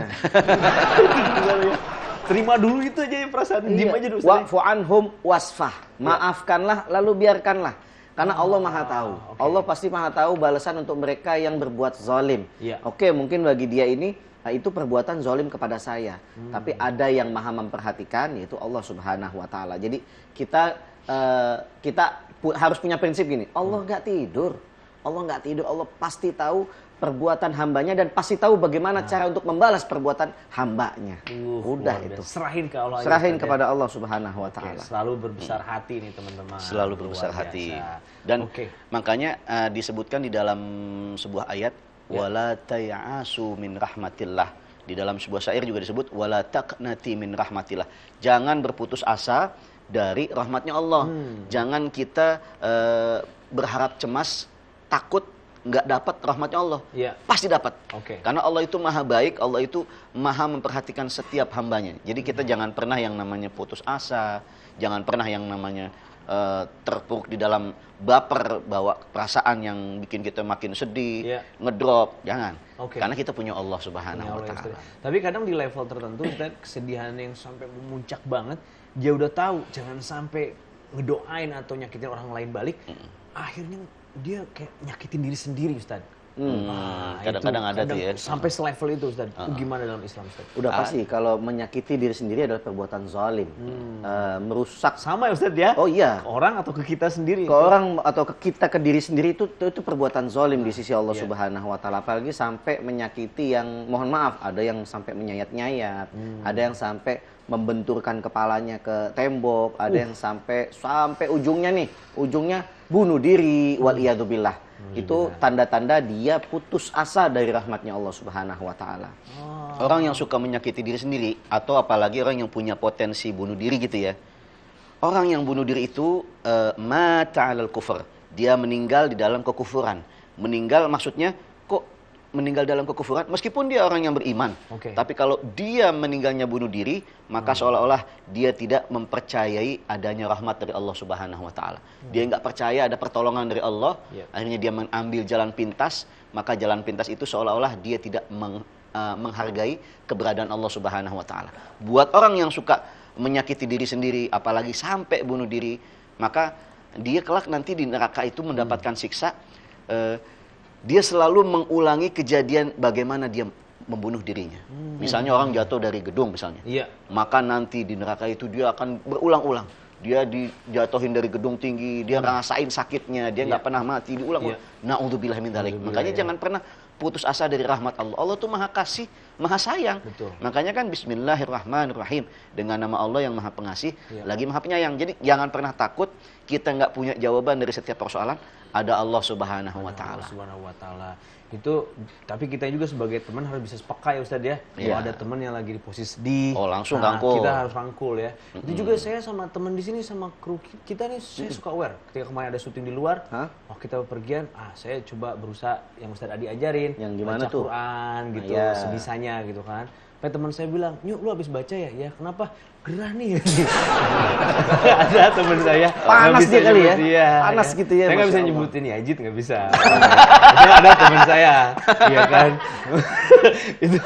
Terima dulu itu aja ya perasaan, diem aja dulu Ustaz. Wa'fu anhum wasfah. Maafkanlah lalu biarkanlah. Karena Allah Maha tahu. Okay. Allah pasti Maha tahu balasan untuk mereka yang berbuat zalim. Iya. Oke, mungkin bagi dia ini itu perbuatan zalim kepada saya. Tapi ada yang Maha memperhatikan, yaitu Allah Subhanahu wa taala. Jadi kita harus punya prinsip gini. Allah nggak tidur. Allah nggak tidur. Allah pasti tahu perbuatan hambanya dan pasti tahu bagaimana cara untuk membalas perbuatan hambanya. Udah itu. Serahin ke Allah. Serahin kepada Allah Subhanahu wa taala. Selalu berbesar hati nih teman-teman. Selalu berbesar hati. Dan makanya disebutkan di dalam sebuah ayat, wala tay'asu min rahmatillah. Di dalam sebuah syair juga disebut wala taqnati min rahmatillah. Jangan berputus asa dari rahmatnya Allah. Jangan kita berharap cemas, takut nggak dapat rahmatnya Allah. Pasti dapat. Karena Allah itu maha baik, Allah itu maha memperhatikan setiap hambanya. Jadi kita jangan pernah yang namanya putus asa, jangan pernah yang namanya terpuruk di dalam baper, bawa perasaan yang bikin kita makin sedih, ngedrop, jangan. Karena kita punya Allah Subhanahu wa taala. Tapi kadang di level tertentu Ustaz, kesedihan yang sampai memuncak banget, dia udah tahu jangan sampai ngedoain atau nyakitin orang lain balik, akhirnya dia kayak nyakitin diri sendiri Ustaz. Kadang-kadang ada tuh ya. Sampai selevel itu Ustaz. Gimana dalam Islam Ustaz? Udah pasti kalau menyakiti diri sendiri adalah perbuatan zalim. Merusak. Sama ya Ustaz ya? Oh iya. Ke orang atau ke kita sendiri? Ke orang atau ke kita, ke diri sendiri itu perbuatan zalim di sisi Allah Subhanahu wa taala. Apalagi sampai menyakiti yang, mohon maaf, ada yang sampai menyayat-nyayat, ada yang sampai membenturkan kepalanya ke tembok, ada yang sampai ujungnya bunuh diri, waliyadzubillah. Itu tanda-tanda dia putus asa dari rahmatnya Allah Subhanahu wa taala. Orang yang suka menyakiti diri sendiri, atau apalagi orang yang punya potensi bunuh diri gitu ya. Orang yang bunuh diri itu mata 'alal kufur. Dia meninggal di dalam kekufuran. Meninggal maksudnya kok meninggal dalam kekufuran meskipun dia orang yang beriman. Tapi kalau dia meninggalnya bunuh diri, maka seolah-olah dia tidak mempercayai adanya rahmat dari Allah Subhanahu wa taala. Dia nggak percaya ada pertolongan dari Allah, akhirnya dia mengambil jalan pintas, maka jalan pintas itu seolah-olah dia tidak menghargai keberadaan Allah Subhanahu wa taala. Buat orang yang suka menyakiti diri sendiri, apalagi sampai bunuh diri, maka dia kelak nanti di neraka itu mendapatkan siksa. Dia selalu mengulangi kejadian bagaimana dia membunuh dirinya. Misalnya orang jatuh dari gedung misalnya. Maka nanti di neraka itu dia akan berulang-ulang. Dia dijatuhin dari gedung tinggi, dia ngerasain sakitnya, dia nggak pernah mati, diulang-ulang. Na'udzubillah min dzalik. Makanya jangan pernah putus asa dari rahmat Allah. Allah tuh maha kasih, maha sayang. Makanya kan bismillahirrahmanirrahim. Dengan nama Allah yang maha pengasih, lagi maha penyayang. Jadi jangan pernah takut kita nggak punya jawaban dari setiap persoalan. Ada Allah Subhanahu wa taala. Itu, tapi kita juga sebagai teman harus bisa peka ya Ustaz ya. Kalau ada teman yang lagi di posisi sedih, langsung rangkul. Kita harus rangkul ya. Itu juga saya sama teman di sini, sama kru kita nih, saya suka aware. Ketika kemarin ada syuting di luar, kita bepergian, saya coba berusaha yang Ustaz Adi ajarin, yang gimana baca tuh? Quran gitu, sebisanya gitu kan. Sampai teman saya bilang, "Nyuk, lu habis baca ya?" "Ya, kenapa?" "Gerah nih." Ada teman saya. Panas dia kali ya? Iya, panas gitu ya. Saya nggak bisa nyebutin ya, Ajit nggak bisa. Ada teman saya, iya kan. Itu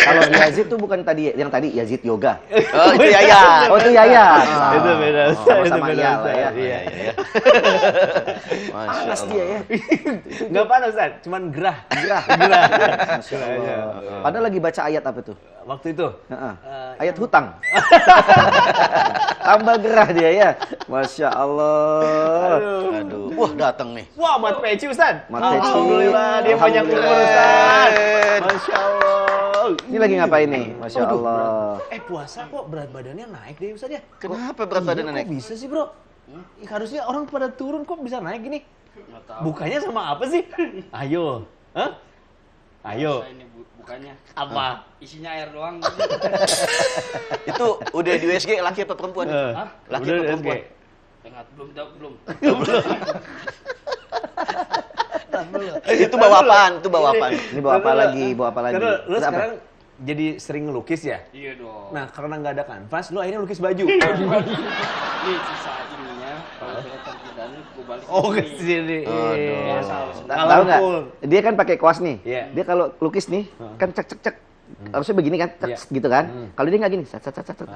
Kalau Yazid tuh bukan tadi yang tadi Yazid Yoga. Oh, itu Yaya. Oh, itu Yaya. Itu beda, Sama-sama itu beda, Iya lah Ustaz. ya. Iya. Panas dia ya. Nggak panas, Ustaz, cuman gerah. Gerah. Gerah. Masya Allah. Padahal lagi baca ayat apa tuh? Waktu itu. Ayat hutang. Tambah gerah dia ya. Masya Allah. Aduh. Wah, datang nih. Wah, Mat Peci, Ustaz. Mat Peci. Alhamdulillah, dia banyak umur, Ustaz. Masya Allah. Ini lagi ngapain nih? Masya Allah. Puasa kok berat badannya naik deh, Ustaz ya? Kenapa berat badannya naik? Kok bisa sih, Bro? Harusnya orang pada turun kok bisa naik gini? Bukanya sama apa sih? Ayo. Hah? Ayo. Ini bukannya Apa? isinya air doang. Itu udah di USG laki apa perempuan? Hah? Laki Udah, apa perempuan? oke. Tengah belum. Itu bawa apaan? Itu bawa apaan? Ini bawa apa lagi? Bawa apa lagi? Karena lu Terus apa? sekarang jadi sering ngelukis ya? Iya dong. Nah, karena nggak ada kanvas, lu akhirnya lukis baju. Ini sisa ininya kalau sudah terjadinya gue balik. Oh, ke sini. Biasa. Tahu nggak? Dia kan pakai kuas nih. Iya. Dia kalau lukis nih kan cek cek cek. Harusnya begini kan, cek Iya. gitu kan. Kalau dia nggak gini, sat sat sat sat.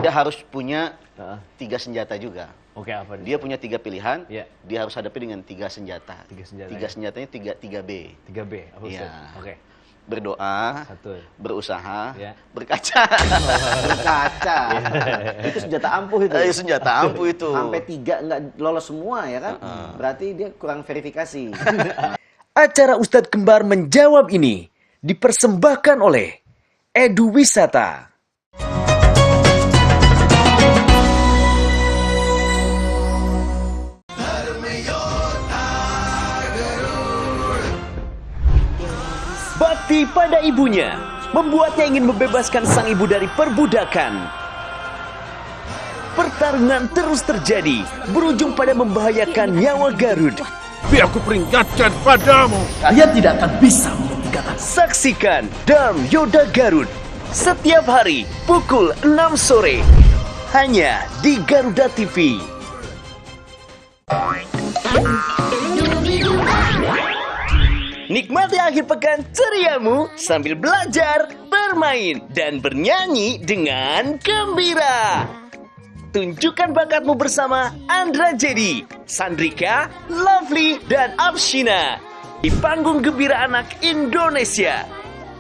Dia harus punya 3 senjata juga. Oke, apa nih? Dia punya 3 pilihan. Iya. Dia harus hadapi dengan 3 senjata. 3 senjata, 3 ya. senjatanya 3B. 3B, apa Iya. Ustaz? Oke. Berdoa, Satu. berusaha, Iya. berkaca. Berkaca. Itu senjata ampuh itu. Senjata ampuh itu. Sampai 3 nggak lolos semua ya kan? Berarti dia kurang verifikasi. Acara Ustadz Kembar menjawab ini dipersembahkan oleh Edu Wisata. Bakti pada ibunya membuatnya ingin membebaskan sang ibu dari perbudakan. Pertarungan terus terjadi, berujung pada membahayakan nyawa Garud. Tapi aku peringatkan padamu. Kalian tidak akan bisa membuktikan. Saksikan Darm Yoda Garud setiap hari pukul 6 sore hanya di Garuda TV. Nikmati akhir pekan ceriamu sambil belajar, bermain, dan bernyanyi dengan gembira. Tunjukkan bakatmu bersama Andra Jedi, Sandrika, Lovely, dan Abshina di panggung Gembira Anak Indonesia.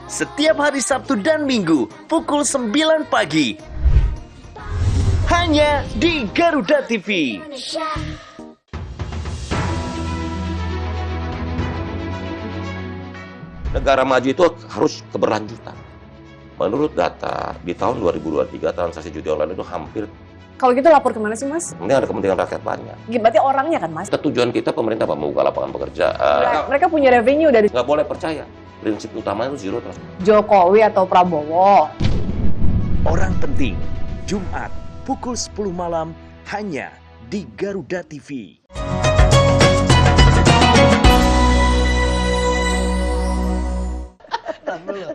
Setiap hari Sabtu dan Minggu pukul 9 pagi. Hanya di Garuda TV. Negara maju itu harus keberlanjutan. Menurut data, di tahun 2023 transaksi judi online itu hampir, Kalau gitu lapor kemana sih, Mas? ini ada kepentingan rakyat banyak. Berarti orangnya kan, Mas? Tujuan kita pemerintah membuka lapangan pekerjaan. Mereka punya revenue dari Nggak boleh percaya. Prinsip utamanya itu zero trust. Jokowi atau Prabowo. Orang penting, Jumat pukul 10 malam hanya di Garuda TV.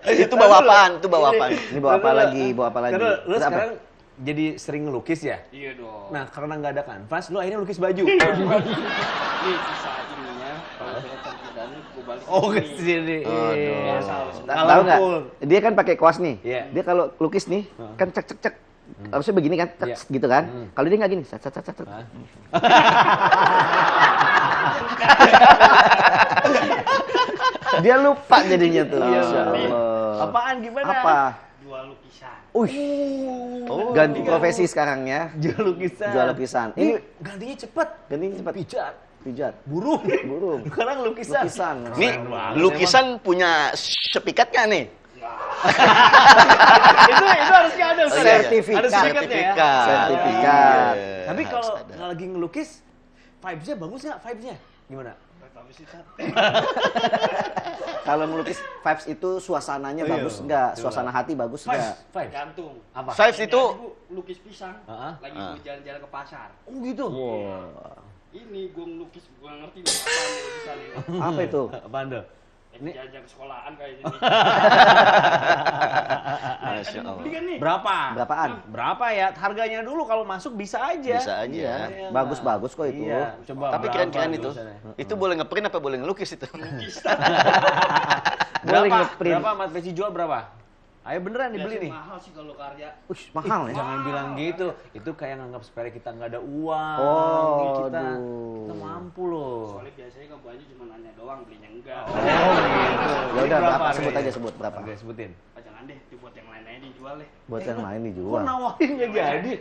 Itu bawa apaan? Itu bawa apaan? Ini bawa apa lagi? Bawa apa lagi? Karena lu Terus apa? sekarang jadi sering ngelukis ya? Iya dong. Nah, karena nggak ada kanvas, lu akhirnya lukis baju. Ini sisa ininya kalau sudah terjadinya gue balik. Oh, ke sini. Biasa. Tahu nggak? Dia kan pakai kuas nih. Iya. Dia kalau lukis nih kan cek cek cek. Harusnya begini kan, cek Iya. gitu kan. Kalau dia nggak gini, sat sat sat sat. Dia lupa jadinya tuh. Iya. Masya Allah. Apaan gimana? Apa? Dua lukisan. Ganti profesi sekarang ya. Jual lukisan. Jual lukisan. Ini Ini gantinya cepet. ganti cepat. Pijat. Pijat. Burung. Burung. Sekarang lukisan. Lukisan. Nih, lukisan punya sepikat nggak nih? itu harusnya ada Ustaz. Sertifikat. Ada sertifikatnya ya. Sertifikat. Tapi Harus kalau ada. nggak lagi ngelukis, vibes-nya bagus nggak? Vibes-nya gimana? Kalau melukis vibes itu suasananya bagus nggak? Suasana hati bagus nggak? Vibes. Gantung. Apa? Vibes itu Gue lukis pisang. Heeh. Lagi gue jalan-jalan ke pasar. Oh gitu. Ini gue ngelukis, gue ngerti gue apa lukisan ini. Apa itu? Apaan tuh? Ini jajan ke sekolahan kayaknya. Masya Allah. Beli kan nih? berapa? Berapaan? Berapa ya? Harganya dulu kalau masuk bisa aja. Bisa aja. Iya, bagus-bagus kok itu. Iya, coba Tapi berapa keren-keren itu. tulisannya? Itu boleh ngeprint apa boleh ngelukis itu? Boleh Berapa? ngeprint. Berapa Mat Peci jual berapa? Ayo beneran dibeli nih. Mahal sih kalau karya. Ush, mahal ya. Jangan bilang gitu. Itu kayak nganggap supaya kita nggak ada uang. Oh, Ini kita aduh. mampu loh. Soalnya biasanya kan Bu Haji cuma nanya doang, belinya enggak. Oh gitu. Ya udah berapa? harganya? Sebut aja, sebut berapa. Oke, sebutin. Ah, jangan deh, dibuat yang lain aja dijual deh. Buat yang lain Kok dijual. nawarin nggak jadi?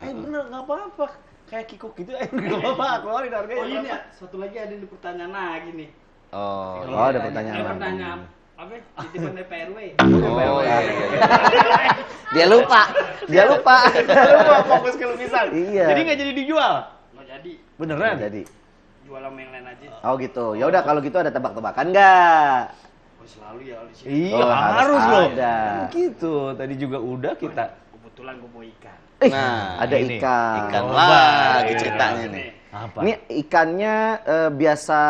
Bener nggak apa-apa. Kayak kikuk gitu, nggak apa-apa. Keluarin harganya. Oh ini berapa? ya, satu lagi ada di pertanyaan lagi nih. Oh, Oh, ada pertanyaan Ada lagi. pertanyaan apa? Titipan dari PRW. Oh iya, iya. Dia lupa. Dia lupa. Lu mau fokus ke lukisan. Iya. Jadi nggak jadi dijual. Nggak jadi. Beneran? Jadi. Jual sama yang lain aja. Oh gitu. Ya udah kalau gitu ada tebak-tebakan enggak? Oh selalu ya di sini. Iya, Oh, harus harus loh. ada. Gitu. Tadi juga udah kita. Kebetulan gue mau ikan. Nah, Ada ini. ikan. ikan Oh, lagi iya. ceritanya nih. Apa? Ini ikannya biasa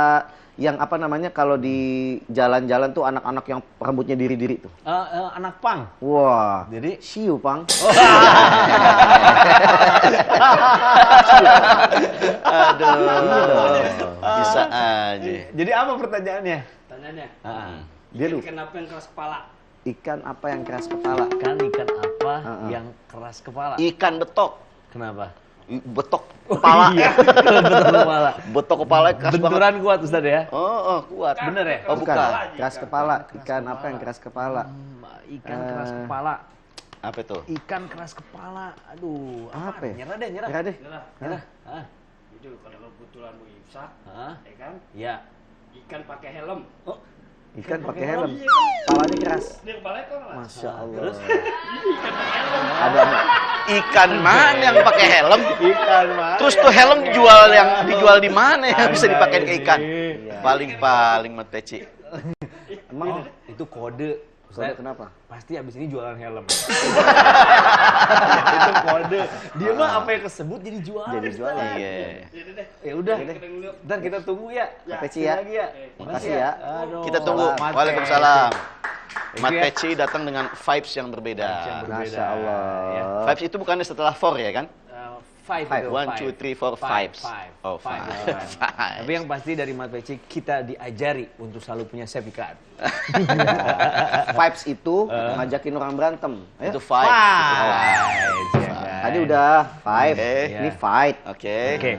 yang apa namanya kalau di jalan-jalan tuh anak-anak yang rambutnya diri-diri tuh. Anak pang. Wah. Jadi Siu, Pang. Aduh, bisa aja. Jadi apa pertanyaannya? Tanyanya. Dia lupa. Kenapa yang keras kepala? Ikan apa yang keras kepala? Kan ikan apa Heeh. yang keras kepala? Ikan betok. Kenapa? Betok kepala. Iya, betul kepala. Betok kepala keras banget. Benturan kuat Ustaz ya? Oh, kuat. Bener ya? Oh, bukan. Keras kepala. Ikan apa yang keras kepala? Ikan keras kepala. Apa itu? Ikan keras kepala. Aduh, Apa ya? Nyerah deh, nyerah. Nyerah deh. Nyerah. Nyerah. Hah? Itu kalau kebetulan mau imsak, Hah? ya kan? Iya. Ikan pakai helm. Oh, Ikan pakai helm. iya kan? Kepalanya keras. Dia kepalanya kok nggak? Masya Allah. Terus? Ikan pakai helm. Ada Ikan mana yang pakai helm? Ikan mana? Terus tuh helm dijual di mana yang bisa dipakai ke ikan? Iya. Paling Mat Peci. emang Itu kode. kode Ustaz. kenapa? Pasti abis ini jualan helm. Itu kode. Dia mah apa yang kesebut jadi jualan. Jadi jualan. Iya. Jadi deh. Ya udah. Kita dulu. Ntar kita tunggu ya. Peci ya. Lagi ya. Makasih ya. Aduh. Kita tunggu. Salam. Waalaikumsalam. Thank Mat you ya. Peci datang dengan vibes yang berbeda. Masya Allah. Ya. Vibes itu bukannya setelah 4 ya kan? Five. Five. itu, 1, 2, 3, 4, vibes. Oh, Five. vibes. Tapi yang pasti dari Mat Peci kita diajari untuk selalu punya safety card. Vibes itu ngajakin orang berantem. Ayo. Itu vibes. Vibes, ya kan? Tadi udah five. Oke. Ini fight. Oke. Oke,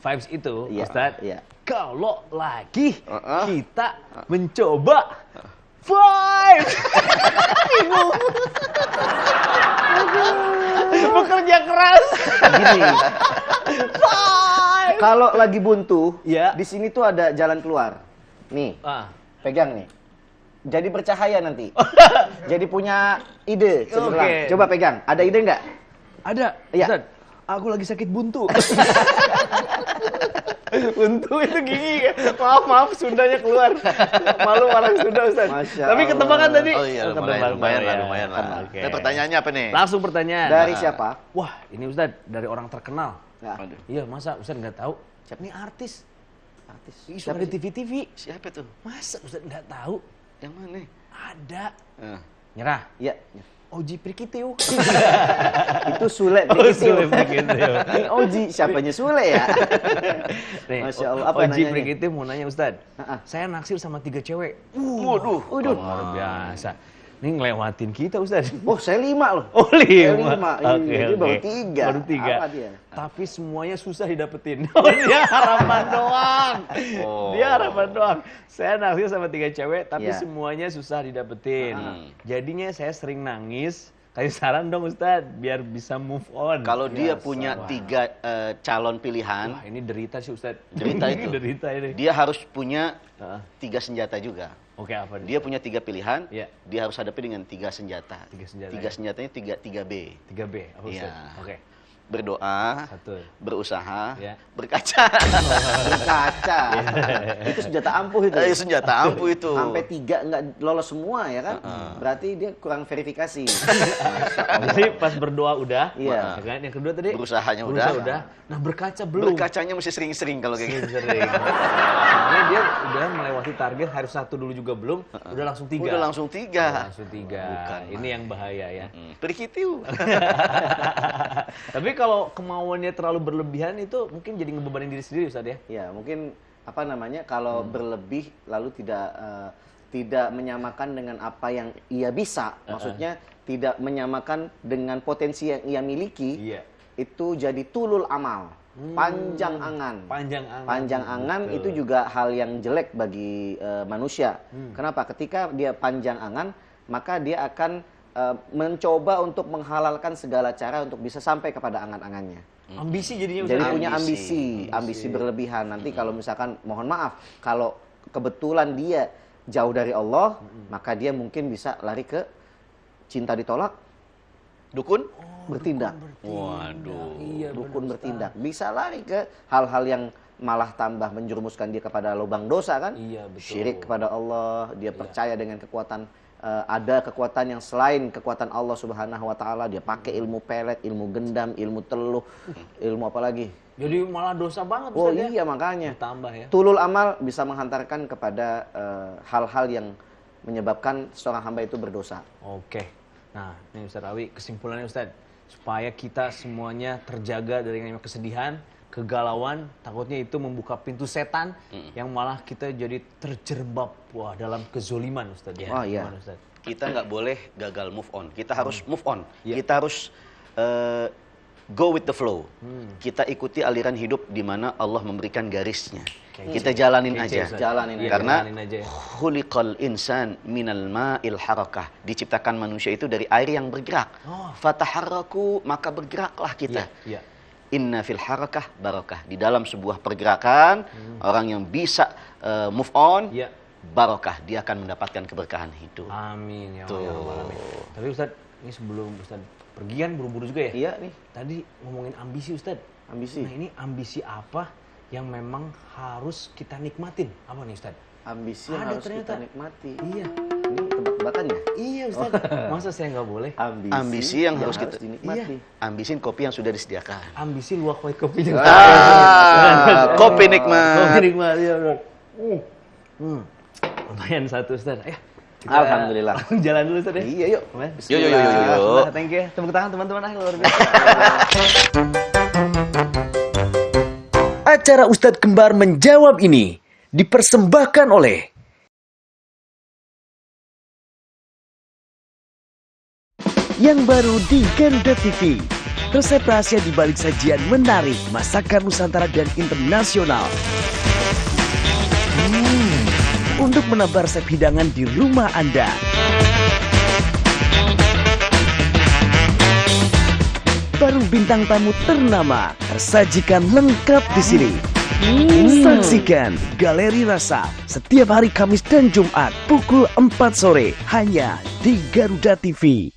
vibes itu, Iya, Ustadz, iya. kalau lagi Uh-uh. kita mencoba vibes. Bingung. Bekerja keras. Gini. Kalau lagi buntu, Ya. di sini tuh ada jalan keluar. Nih, Ah, pegang nih. Jadi bercahaya nanti. Jadi punya ide cemerlang. Oke. Coba pegang. Ada ide nggak? ada, Iya. Ustadz. Aku lagi sakit buntu. Buntu itu gigi ya. Maaf, Sundanya keluar. Malu orang Sunda, Ustaz. Masya Tapi ketebakan Allah. tadi. Oh iya, lumayan lah. Oke. Pertanyaannya apa nih? Langsung pertanyaan. Dari siapa? Wah, ini Ustaz dari orang terkenal. Nah, Aduh. Iya, masa Ustaz nggak tahu? Ini artis. artis. Ih, suka di TV-TV. Siapa tuh? Masa Ustaz nggak tahu? Yang mana? Ada. Eh. Nyerah. Iya. Oji Prikitiu. Itu Sule Oh, Prikitiu. Sule Prikitiu. Ini Oji, siapanya Sule ya? Nih, Masya Allah, apa Oji nanyanya? Prikitiu mau nanya Ustaz. Ha-ha. Saya naksir sama 3 cewek. Waduh. Luar biasa. Ini ngelewatin kita Ustaz. Oh, saya 5 loh. Oh, 5. Saya 5. Oke, Jadi oke. baru 3. Baru 3. Apa dia? Tapi semuanya susah didapetin. Oh, dia harapan doang. Oh. Dia harapan doang. Saya naksir sama 3 cewek, tapi Iya. semuanya susah didapetin. Jadinya saya sering nangis. Kasih saran dong Ustaz, biar bisa move on. Kalau dia Biasa. punya 3 calon pilihan, Wah, ini derita sih Ustaz. Derita Ini itu. derita ini. dia harus punya Heeh. 3 senjata juga. Oke, apa nih? Dia punya 3 pilihan, Iya. dia harus hadapi dengan 3 senjata. 3 senjata. 3 senjatanya 3B. 3B, apa Ustaz? Iya. Oke. berdoa, Satu. berusaha, Ya. berkaca. Berkaca. Itu senjata ampuh itu. Senjata ampuh itu. Sampai 3 nggak lolos semua ya kan? Berarti dia kurang verifikasi. Jadi pas berdoa udah, Iya. ya kan? Yang kedua tadi Berusahanya berusaha udah. udah. Nah berkaca belum. Berkacanya mesti sering-sering kalau kayak gitu. Sering. Soalnya dia udah melewati target, harus 1 dulu juga belum, udah langsung 3. Udah langsung 3. Langsung 3. Bukan, Ini yang bahaya ya. Perikitiu. Tapi kalau kemauannya terlalu berlebihan itu mungkin jadi ngebebanin diri sendiri Ustaz ya. Ya, mungkin apa namanya kalau berlebih lalu tidak menyamakan dengan apa yang ia bisa. Maksudnya tidak menyamakan dengan potensi yang ia miliki. Iya. Itu jadi tulul amal. Panjang angan. Panjang angan betul. itu juga hal yang jelek bagi manusia. Kenapa? Ketika dia panjang angan, maka dia akan mencoba untuk menghalalkan segala cara untuk bisa sampai kepada angan-angannya. Ambisi jadinya Jadi Ustaz. punya ambisi berlebihan. Nanti kalau misalkan, mohon maaf, kalau kebetulan dia jauh dari Allah, maka dia mungkin bisa lari ke cinta ditolak, Dukun? bertindak. Waduh. Iya, Dukun bertindak. Bisa lari ke hal-hal yang malah tambah menjerumuskan dia kepada lubang dosa kan? Iya, betul. Syirik kepada Allah, dia percaya dengan kekuatan, ada kekuatan yang selain kekuatan Allah Subhanahu wa taala, dia pakai ilmu pelet, ilmu gendam, ilmu teluh, ilmu apa lagi? Jadi malah dosa banget Oh Ustaz ya. iya, makanya. Tambah ya. Tulul amal bisa menghantarkan kepada hal-hal yang menyebabkan seorang hamba itu berdosa. Oke. Nah, ini Ustaz Rawi, kesimpulannya Ustaz, supaya kita semuanya terjaga dari yang namanya kesedihan, kegalauan, takutnya itu membuka pintu setan yang malah kita jadi terjerembab dalam kezoliman Ustaz ya. Oh iya. Gimana, Ustaz? Kita nggak boleh gagal move on. Kita harus move on. Iya. Kita harus go with the flow. Kita ikuti aliran hidup di mana Allah memberikan garisnya. Kita jalanin Kece, aja. Ustaz. Jalanin Iya, Karena jalanin aja ya. khuliqal insan minal ma'il harakah. Diciptakan manusia itu dari air yang bergerak. Oh. Fataharraku, maka bergeraklah kita. Iya. Inna fil harakah barakah. Di dalam sebuah pergerakan, orang yang bisa move on, Iya. barakah. Dia akan mendapatkan keberkahan hidup. Amin ya Tuh. Allah. Amin. Tapi Ustaz, ini sebelum Ustaz pergi kan buru-buru juga ya? Iya nih, Tadi ngomongin ambisi Ustaz. ambisi. Nah ini ambisi apa yang memang harus kita nikmatin? Apa nih Ustaz? Ambisi yang Ada harus ternyata. kita nikmati. Iya. Ini tebak-tebakannya. Iya Ustaz. Masa saya nggak boleh? Ambisi yang harus kita dinikmati. Ambisin kopi yang sudah disediakan. Ambisi luwak white kopi juga. Kopi nikmat. Kopi nikmat, iya benar. Lumayan satu Ustaz. Kita Alhamdulillah. Jalan dulu Ustaz ya. Iya yuk. Yuk, yuk, yuk, yuk, yuk. Nah, thank you. Tepuk tangan teman-teman. Luar biasa. Acara Ustadz Kembar Menjawab ini dipersembahkan oleh yang baru di Ganda TV. Resep rahasia di balik sajian menarik, masakan Nusantara dan internasional. Untuk menambah resep hidangan di rumah Anda. Baru bintang tamu ternama tersajikan lengkap di sini. Saksikan Galeri Rasa setiap hari Kamis dan Jumat pukul 4 sore hanya di Garuda TV.